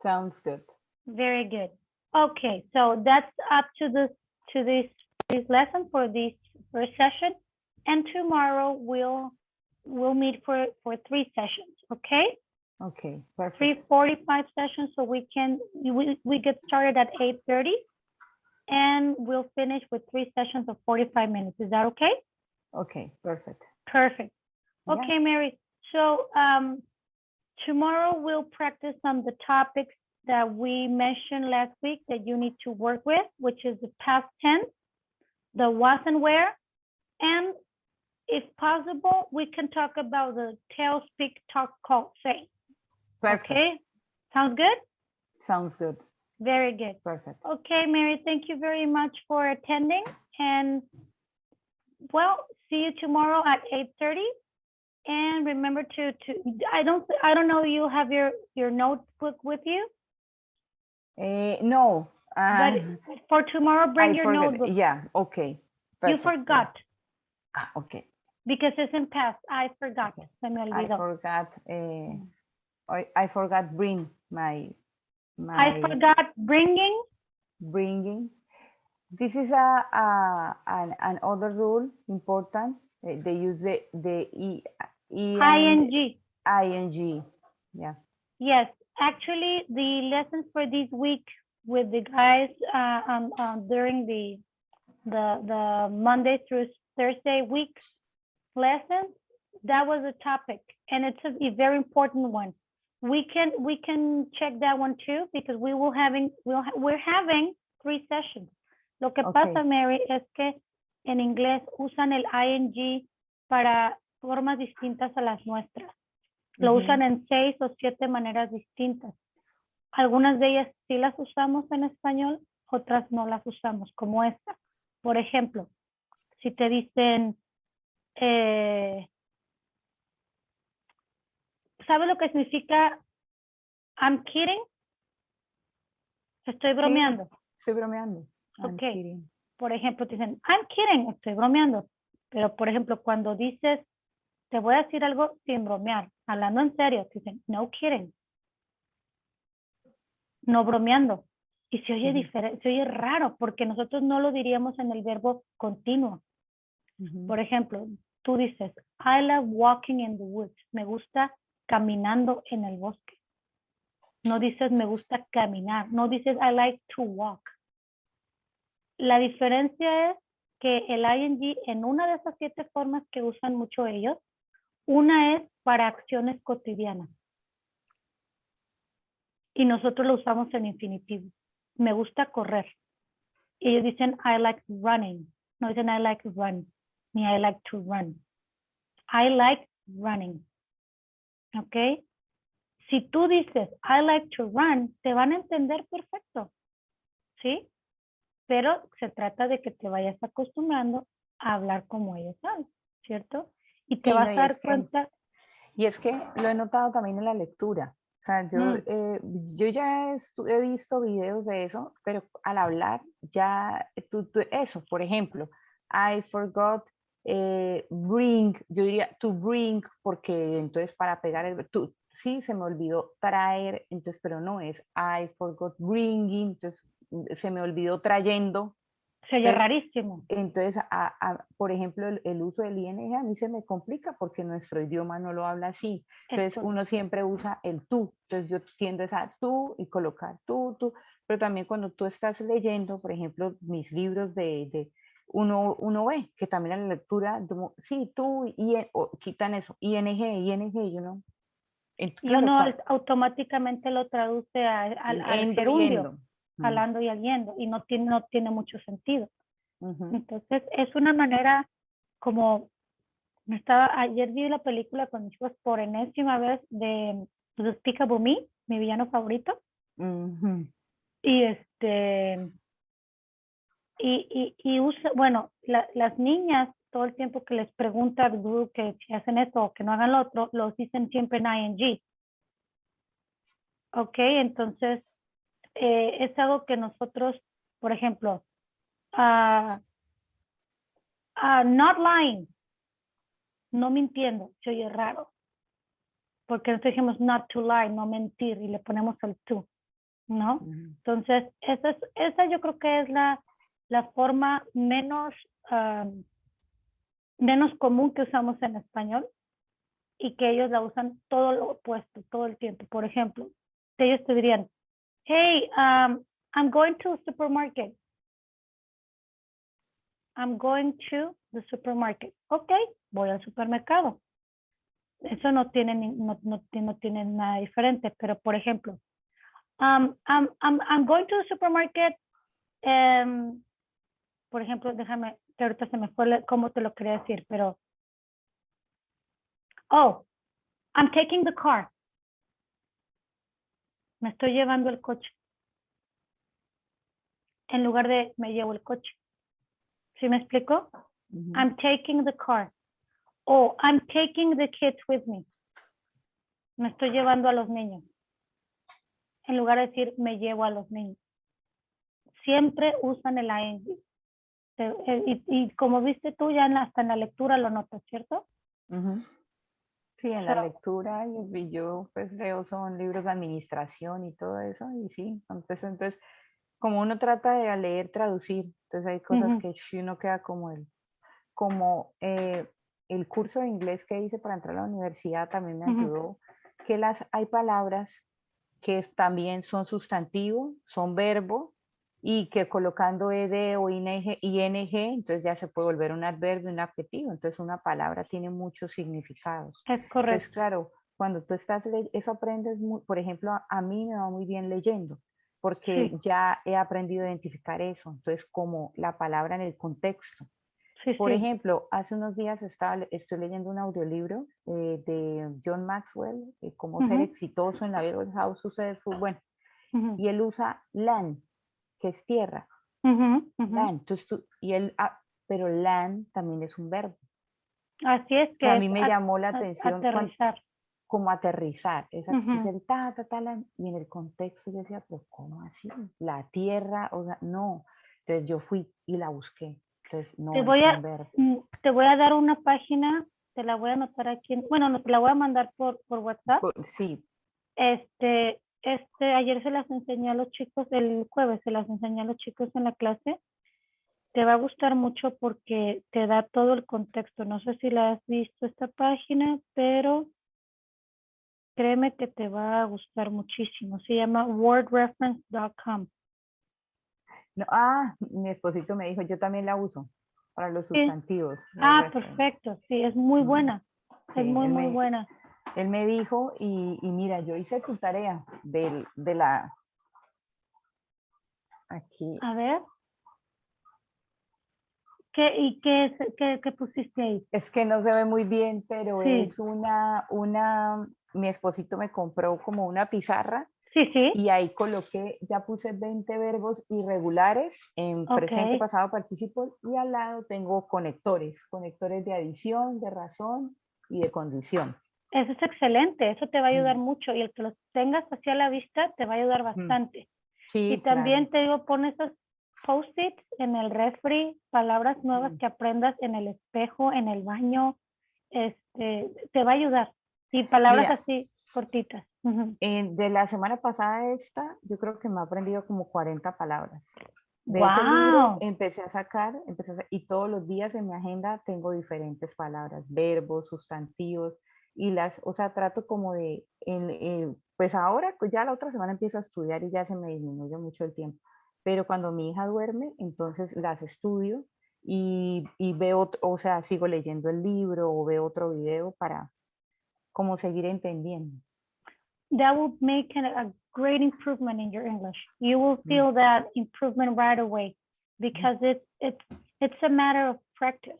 Sounds good. Very good. Okay, so that's up to this lesson for this first session. And tomorrow we'll meet for 3 sessions, okay? Okay, perfect. 3:45 sessions, so we get started at 8:30 and we'll finish with 3 sessions of 45 minutes. Is that okay? Okay, perfect. Perfect. Yeah. Okay, Mary. So tomorrow we'll practice on the topics that we mentioned last week that you need to work with, which is the past tense, the was and where, and if possible, we can talk about the tell, speak, talk, call, say. Perfect. Okay, sounds good? Sounds good. Very good. Perfect. Okay, Mary, thank you very much for attending. And well, see you tomorrow at 8:30. And remember I don't know, you have your notebook with you? No. But for tomorrow, bring your forgot. notebook. Yeah, okay. You Perfect. forgot Okay. because it's in past. I forgot. Okay. Se me I olvidó. forgot. I forgot bring my I forgot bringing bringing. This is an other rule important. They use the ing. ing. Yeah. Yes, actually, the lessons for this week with the guys during the Monday through Thursday week lessons, that was a topic, and it's a very important one. We can check that one too because we're having 3 sessions. Lo que pasa, Mary, es que en inglés usan el ing para formas distintas a las nuestras. Lo usan en 6 o 7 maneras distintas. Algunas de ellas sí las usamos en español, otras no las usamos, como esta. Por ejemplo, si te dicen, ¿sabes lo que significa I'm kidding? Estoy bromeando. Sí, estoy bromeando. I'm Ok. kidding. Por ejemplo, te dicen I'm kidding, estoy bromeando. Pero, por ejemplo, cuando dices, te voy a decir algo sin bromear, hablando en serio, te dicen no kidding. No bromeando. Y se oye diferente, se oye raro, porque nosotros no lo diríamos en el verbo continuo. Por ejemplo, tú dices, I love walking in the woods. Me gusta caminando en el bosque. No dices, me gusta caminar. No dices, I like to walk. La diferencia es que el ing en una de esas 7 formas que usan mucho ellos, una es para acciones cotidianas. Y nosotros lo usamos en infinitivo. Me gusta correr. Y ellos dicen, I like running. No dicen, I like run. Ni I like to run. I like running. ¿Ok? Si tú dices, I like to run, te van a entender perfecto. ¿Sí? Pero se trata de que te vayas acostumbrando a hablar como ellos hablan, ¿cierto? Y te vas a dar cuenta. Y es que lo he notado también en la lectura. O sea, yo ya he visto videos de eso, pero al hablar ya, eso, por ejemplo, I forgot bring, yo diría to bring, porque entonces para pegar sí, se me olvidó traer, entonces, pero no es I forgot bringing, entonces se me olvidó trayendo. Se oye rarísimo. Entonces, por ejemplo, el uso del ing a mí se me complica porque nuestro idioma no lo habla así. Entonces, uno siempre usa el tú. Entonces, yo tiendo a tú y colocar tú. Pero también cuando tú estás leyendo, por ejemplo, mis libros uno ve que también en la lectura, sí, tú, quitan eso, ing, you know. Y uno automáticamente lo traduce al gerundio, hablando y yendo, y no tiene mucho sentido. Entonces, es una manera como, ayer vi la película con mis hijos por enésima vez de Despicable Me, mi villano favorito. Y y usa, bueno, las niñas todo el tiempo que les pregunta al gurú que si hacen esto o que no hagan lo otro, los dicen siempre en ing. Ok, entonces es algo que nosotros, por ejemplo, not lying, no mintiendo, se oye raro. Porque nosotros dijimos not to lie, no mentir, y le ponemos el to, ¿no? Entonces, esa yo creo que es la forma menos menos común que usamos en español y que ellos la usan todo lo opuesto, todo el tiempo. Por ejemplo, ellos te dirían, hey, I'm going to the supermarket. I'm going to the supermarket. Ok, voy al supermercado. Eso no tiene, no tiene nada diferente, pero por ejemplo, I'm going to the supermarket. Por ejemplo, déjame, que ahorita se me fue cómo te lo quería decir, pero, oh, I'm taking the car. Me estoy llevando el coche. En lugar de me llevo el coche. ¿Sí me explico? I'm taking the car. O I'm taking the kids with me. Me estoy llevando a los niños. En lugar de decir me llevo a los niños. Siempre usan el ing. Y como viste tú, ya hasta en la lectura lo notas, ¿cierto? Sí, en la lectura y yo pues leo son libros de administración y todo eso y sí, entonces como uno trata de leer, traducir, entonces hay cosas que si uno queda como el curso de inglés que hice para entrar a la universidad también me ayudó, que hay palabras que también son sustantivo, son verbo, y que colocando ed o ing, entonces ya se puede volver un adverbio, un adjetivo. Entonces una palabra tiene muchos significados. Es correcto. Entonces, claro, cuando tú estás eso aprendes, por ejemplo, a mí me va muy bien leyendo, porque ya he aprendido a identificar eso. Entonces, como la palabra en el contexto. Por ejemplo, hace unos días estoy leyendo un audiolibro de John Maxwell, cómo ser exitoso en la vida, how successful, bueno, y él usa land, que es tierra, land, entonces pero land también es un verbo. Así es que a mí me llamó la atención aterrizar. Como aterrizar, es el land, y en el contexto yo decía, pero ¿cómo así? La tierra, o sea, no, entonces yo fui y la busqué. Entonces, no, te voy a dar una página, te la voy a anotar aquí, bueno, no, te la voy a mandar por WhatsApp. Sí. Ayer se las enseñé a los chicos, el jueves se las enseñé a los chicos en la clase. Te va a gustar mucho porque te da todo el contexto. No sé si la has visto esta página, pero créeme que te va a gustar muchísimo. Se llama wordreference.com. No, mi esposito me dijo, yo también la uso para los sustantivos. Perfecto, sí, es muy buena. Sí, es muy buena. Él me dijo, y mira, yo hice tu tarea de la... Aquí. A ver. ¿Qué pusiste ahí? Es que no se ve muy bien, pero es mi esposito me compró como una pizarra. Sí. Y ahí coloqué, ya puse 20 verbos irregulares en presente, pasado, participo, y al lado tengo conectores de adición, de razón y de condición. Eso es excelente, eso te va a ayudar mucho, y el que los tengas hacia la vista te va a ayudar bastante. Sí, y también te digo, pon esos post-its en el refri, palabras nuevas que aprendas en el espejo, en el baño, te va a ayudar. Sí, palabras así cortitas. De la semana pasada yo creo que me he aprendido como 40 palabras. De ese libro empecé a sacar, y todos los días en mi agenda tengo diferentes palabras, verbos, sustantivos, o sea, trato como pues ahora, ya la otra semana empiezo a estudiar y ya se me disminuye mucho el tiempo, pero cuando mi hija duerme, entonces las estudio y veo, o sea, sigo leyendo el libro o veo otro video para como seguir entendiendo. That will make a great improvement in your English. You will feel that improvement right away because it's a matter of practice.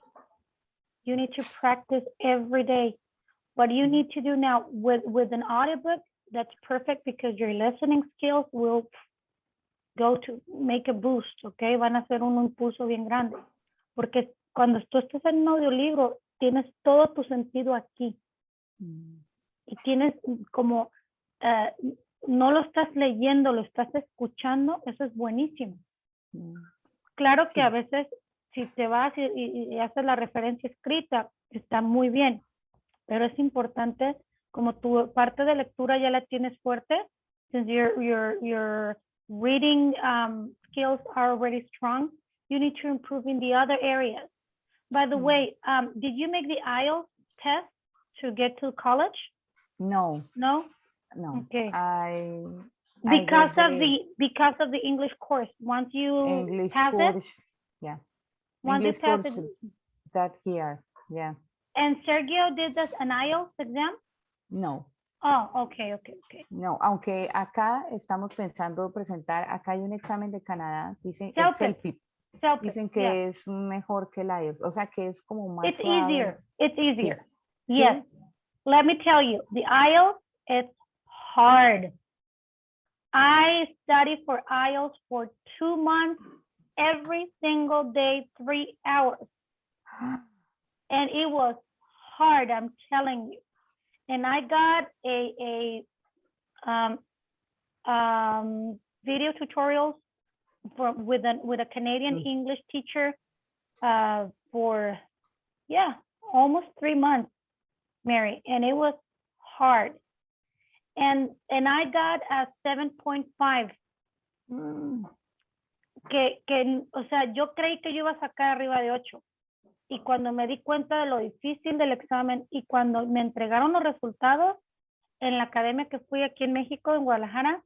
You need to practice every day. What you need to do now with an audiobook, that's perfect because your listening skills will go to make a boost, okay? Van a hacer un impulso bien grande. Porque cuando tú estás en un audiolibro, tienes todo tu sentido aquí. Y tienes como, no lo estás leyendo, lo estás escuchando, eso es buenísimo. Claro que a veces, si te vas y haces la referencia escrita, está muy bien. Pero es importante, como tu parte de lectura ya la tienes fuerte, since your reading skills are already strong, you need to improve in the other areas. By the way, did you make the IELTS test to get to college? No, No? no. Okay. I Because got of the English course. Once you English pass course. it, Yeah. once English you pass course it. that here. Yeah. And Sergio did this an IELTS exam? No. Oh, okay. No, aunque acá estamos pensando presentar, acá hay un examen de Canadá, dicen el CELPIP. CELPIP, CELPIP, dicen que yeah. es mejor que el IELTS, o sea que es como más It's suave. easier. It's easier. Sí. Yes. Let me tell you, the IELTS is hard. I studied for IELTS for 2 months, every single day, 3 hours. And it was hard, I'm telling you. And I got a video tutorials with a Canadian English teacher for almost 3 months, Mary, and it was hard. And I got a 7.5. Que, o sea, yo creí que yo iba a sacar arriba de 8. Y cuando me di cuenta de lo difícil del examen y cuando me entregaron los resultados en la academia que fui aquí en México, en Guadalajara,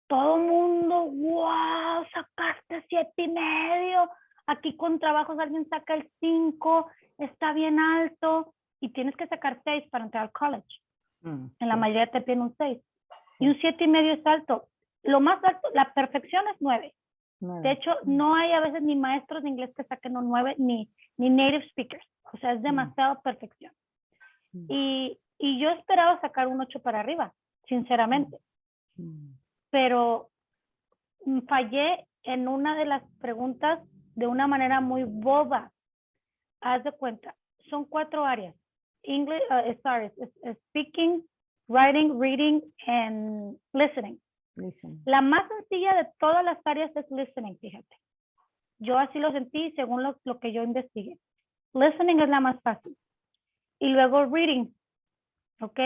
todo el mundo, wow, sacaste 7.5. Aquí con trabajos alguien saca el 5, está bien alto y tienes que sacar 6 para entrar al college. En la mayoría te piden un 6. Y un 7.5 es alto. Lo más alto, la perfección es 9. De hecho, no hay a veces ni maestros de inglés que saquen un 9, ni native speakers. O sea, es demasiado perfección. Y yo esperaba sacar un 8 para arriba, sinceramente. Pero fallé en una de las preguntas de una manera muy boba. Haz de cuenta, son 4 áreas. English, speaking, writing, reading, and listening. La más sencilla de todas las áreas es listening, fíjate. Yo así lo sentí según lo que yo investigué. Listening es la más fácil. Y luego reading, ¿ok?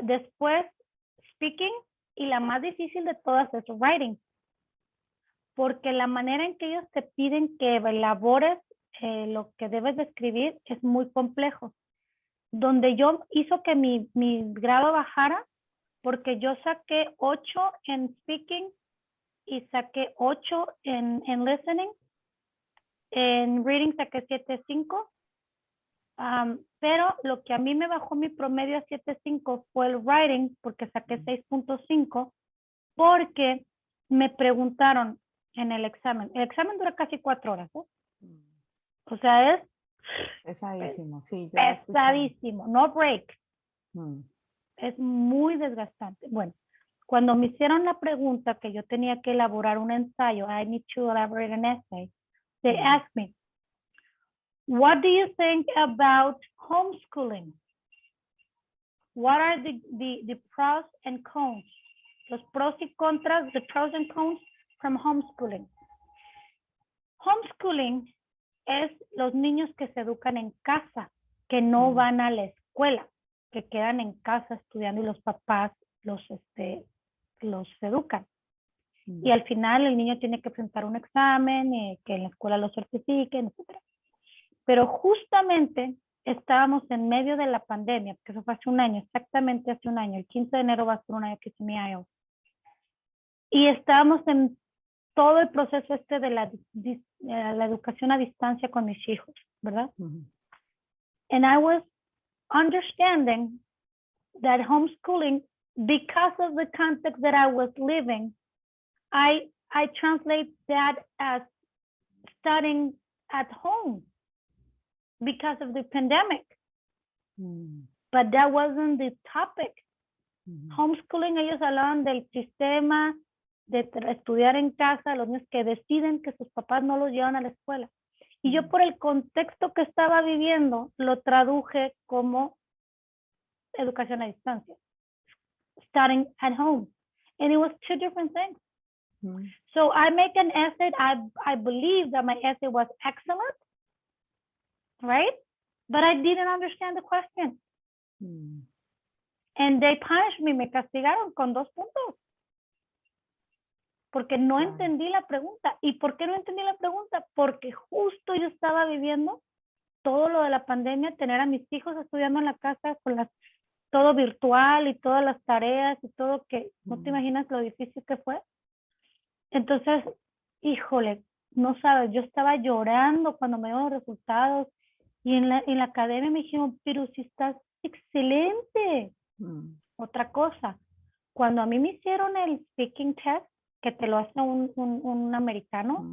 Después speaking y la más difícil de todas es writing. Porque la manera en que ellos te piden que elabores lo que debes de escribir es muy complejo. Donde yo hizo que mi grado bajara porque yo saqué 8 en speaking y saqué 8 en listening. En reading saqué 7.5. Pero lo que a mí me bajó mi promedio a 7.5 fue el writing porque saqué 6.5 porque me preguntaron en el examen. El examen dura casi 4 horas. O sea, es pesadísimo. Sí, pesadísimo. No break. Es muy desgastante. Bueno, cuando me hicieron la pregunta que yo tenía que elaborar un ensayo, I need to elaborate an essay, they asked me, what do you think about homeschooling? What are the pros and cons? Los pros y contras, the pros and cons from homeschooling. Homeschooling es los niños que se educan en casa, que no van a la escuela, que quedan en casa estudiando y los papás los educan. Y al final el niño tiene que presentar un examen, que en la escuela lo certifiquen, etc. Pero justamente estábamos en medio de la pandemia, porque eso fue hace un año, exactamente hace un año. El 15 de enero va a ser un año que hice mi IELTS. Y estábamos en todo el proceso de la educación a distancia con mis hijos, ¿verdad? And I was understanding that homeschooling, because of the context that I was living, I translate that as studying at home because of the pandemic. But that wasn't the topic. Homeschooling, ellos hablaban del sistema de estudiar en casa, los niños que deciden que sus papás no los llevan a la escuela. Y yo por el contexto que estaba viviendo, lo traduje como educación a distancia. Studying at home. And it was 2 different things. So I make an essay. I believe that my essay was excellent, right? But I didn't understand the question. And they punished me, me castigaron con 2 puntos. porque no Claro. entendí la pregunta. ¿Y por qué no entendí la pregunta? Porque justo yo estaba viviendo todo lo de la pandemia, tener a mis hijos estudiando en la casa con todo virtual y todas las tareas y todo, que no te imaginas lo difícil que fue. Entonces, híjole, no sabes, yo estaba llorando cuando me dieron los resultados y en la academia me dijeron, pero si estás excelente. Otra cosa, cuando a mí me hicieron el speaking test, que te lo hace un americano,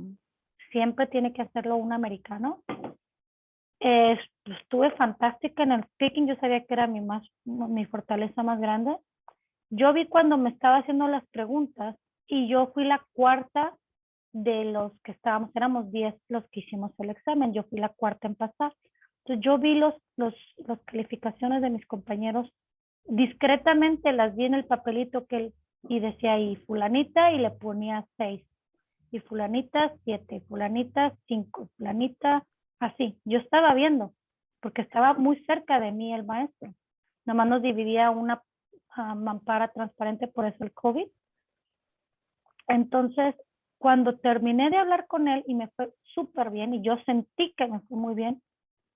siempre tiene que hacerlo un americano, estuve fantástica en el speaking, yo sabía que era mi fortaleza más grande. Yo vi cuando me estaba haciendo las preguntas y yo fui la cuarta de los que éramos 10 los que hicimos el examen, yo fui la cuarta en pasar. Entonces yo vi las calificaciones de mis compañeros, discretamente las vi en el papelito y decía ahí fulanita y le ponía 6, y fulanita 7, fulanita 5, fulanita así. Yo estaba viendo, porque estaba muy cerca de mí el maestro. Nomás nos dividía una mampara transparente, por eso el COVID. Entonces, cuando terminé de hablar con él y me fue súper bien, y yo sentí que me fue muy bien,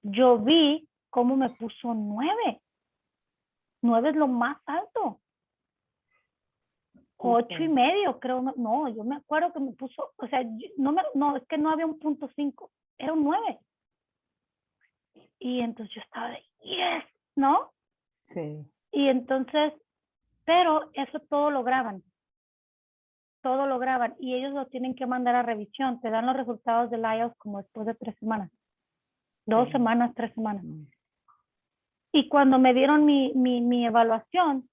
yo vi cómo me puso 9. 9 es lo más alto. 8.5, creo. No, yo me acuerdo que me puso, o sea, no, es que no había un 0.5, era un 9. Y entonces yo estaba de, yes, ¿no? Sí. Y entonces, pero eso todo lo graban. Todo lo graban y ellos lo tienen que mandar a revisión. Te dan los resultados del IELTS como después de 3 semanas. 2 semanas, 3 semanas. Y cuando me dieron mi evaluación,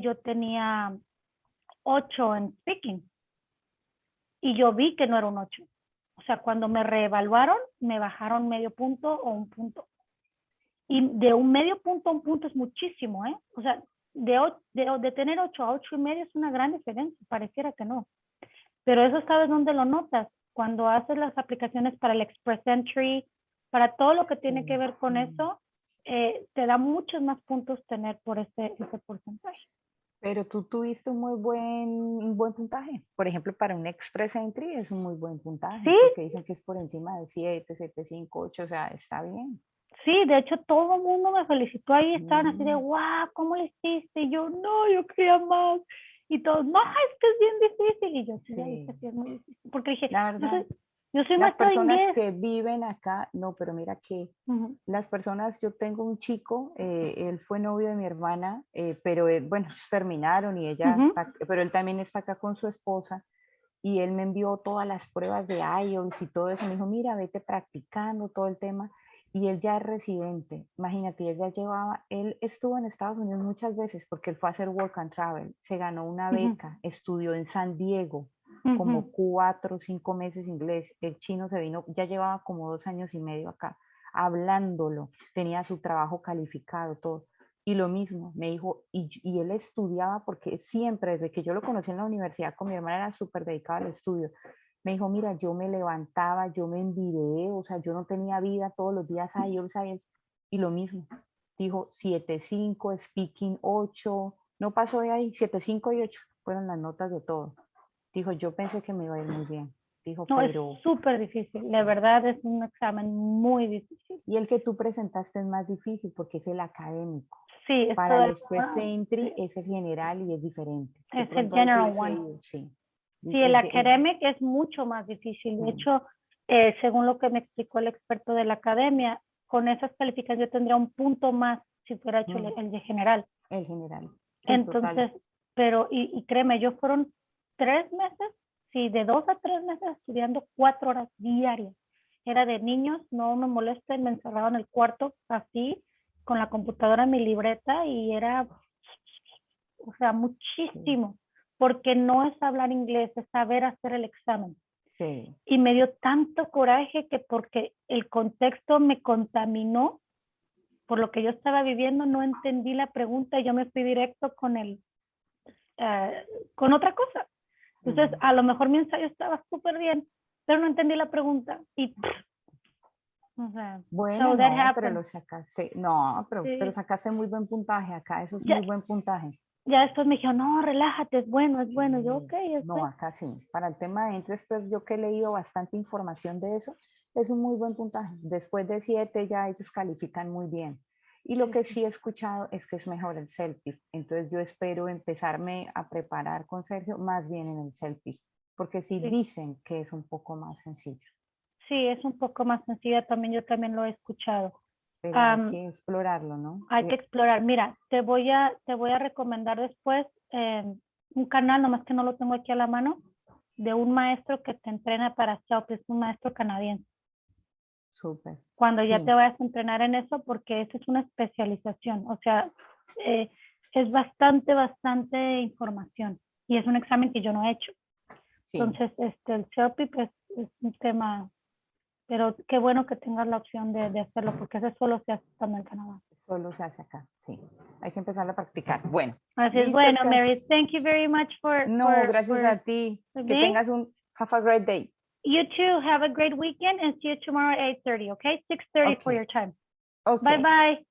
yo tenía 8 en speaking. Y yo vi que no era un 8. O sea, cuando me reevaluaron, me bajaron medio punto o un punto. Y de un medio punto a un punto es muchísimo, ¿eh? O sea, de tener 8 a 8.5 es una gran diferencia. Pareciera que no. Pero eso, ¿sabes dónde lo notas? Cuando haces las aplicaciones para el Express Entry, para todo lo que tiene que ver con eso, te da muchos más puntos tener por ese porcentaje. Pero tú tuviste un buen puntaje. Por ejemplo, para un Express Entry es un muy buen puntaje. Sí. Porque dicen que es por encima de 7, 7.5, 8, o sea, está bien. Sí, de hecho todo el mundo me felicitó ahí, estaban así de, wow, ¿cómo lo hiciste? Y yo, no, yo quería más. Y todos, no, es que es bien difícil. Y yo, sí, ya dije, sí, es muy difícil. Porque dije, La verdad, yo soy las maestra de personas inglés. que viven acá, no, pero mira que las personas, yo tengo un chico, él fue novio de mi hermana, pero bueno, terminaron y ella pero él también está acá con su esposa y él me envió todas las pruebas de IELTS y todo eso, me dijo, mira, vete practicando todo el tema, y él ya es residente, imagínate, él estuvo en Estados Unidos muchas veces porque él fue a hacer work and travel, se ganó una beca, estudió en San Diego, como 4 o 5 meses inglés, el chino se vino, ya llevaba como 2 años y medio acá, hablándolo, tenía su trabajo calificado, todo. Y lo mismo, me dijo, y él estudiaba porque siempre, desde que yo lo conocí en la universidad con mi hermana, era súper dedicado al estudio. Me dijo, mira, yo me levantaba, yo me envidié, o sea, yo no tenía vida todos los días, y lo mismo. Dijo 7.5, speaking 8, no pasó de ahí, 7.5 y 8, fueron las notas de todo. Dijo, yo pensé que me iba a ir muy bien. Dijo, No, pero... es súper difícil, de verdad es un examen muy difícil. Y el que tú presentaste es más difícil porque es el académico. Sí, es Para todo el Express Entry sí. es el general y es diferente. De Es el pronto ahí General tuviese One. ido, sí. Sí, el academic es mucho más difícil. De hecho, según lo que me explicó el experto de la academia, con esas calificaciones yo tendría un punto más si fuera hecho el de general. El general. Sí, Entonces, total. pero, y créeme, yo fueron 3 meses, sí, de 2 a 3 meses estudiando 4 horas diarias. Era de niños, no me molesten, me encerraba en el cuarto así, con la computadora en mi libreta y era, o sea, muchísimo, porque no es hablar inglés, es saber hacer el examen. Sí. Y me dio tanto coraje que porque el contexto me contaminó por lo que yo estaba viviendo, no entendí la pregunta y yo me fui directo con otra cosa. Entonces, a lo mejor mi ensayo estaba súper bien, pero no entendí la pregunta y o sea, Bueno, so that no, pero happened. lo sacaste. No, pero Sí. sacaste muy buen puntaje acá, eso es Ya, muy buen puntaje. ya después me dijeron, no, relájate, es bueno, es bueno. Y yo, ok, es No, bueno. acá sí. Para el tema de entry express, yo que he leído bastante información de eso, es un muy buen puntaje. Después de 7 ya ellos califican muy bien. Y lo que sí he escuchado es que es mejor el CELPIP. Entonces yo espero empezarme a preparar con Sergio más bien en el CELPIP, porque sí Sí. dicen que es un poco más sencillo. Sí, es un poco más sencilla también, yo también lo he escuchado. Pero hay Am, que explorarlo, ¿no? Hay que explorar. Mira, te voy a recomendar después un canal, nomás que no lo tengo aquí a la mano, de un maestro que te entrena para SELF, es un maestro canadiense. Súper. Cuando ya Sí. te vayas a entrenar en eso, porque eso es una especialización, o sea, es bastante información y es un examen que yo no he hecho. Sí. Entonces, el CELPIP es un tema, pero qué bueno que tengas la opción de hacerlo, porque eso solo se hace estando en Canadá. Solo se hace acá, sí. Hay que empezar a practicar. Bueno. Así es, listo, bueno, Kat. Mary, thank you very much No, gracias a ti. Que being. tengas un have a great day. You too, have a great weekend and see you tomorrow at 8:30, okay? 6:30 for Okay. your time. Okay. Bye-bye.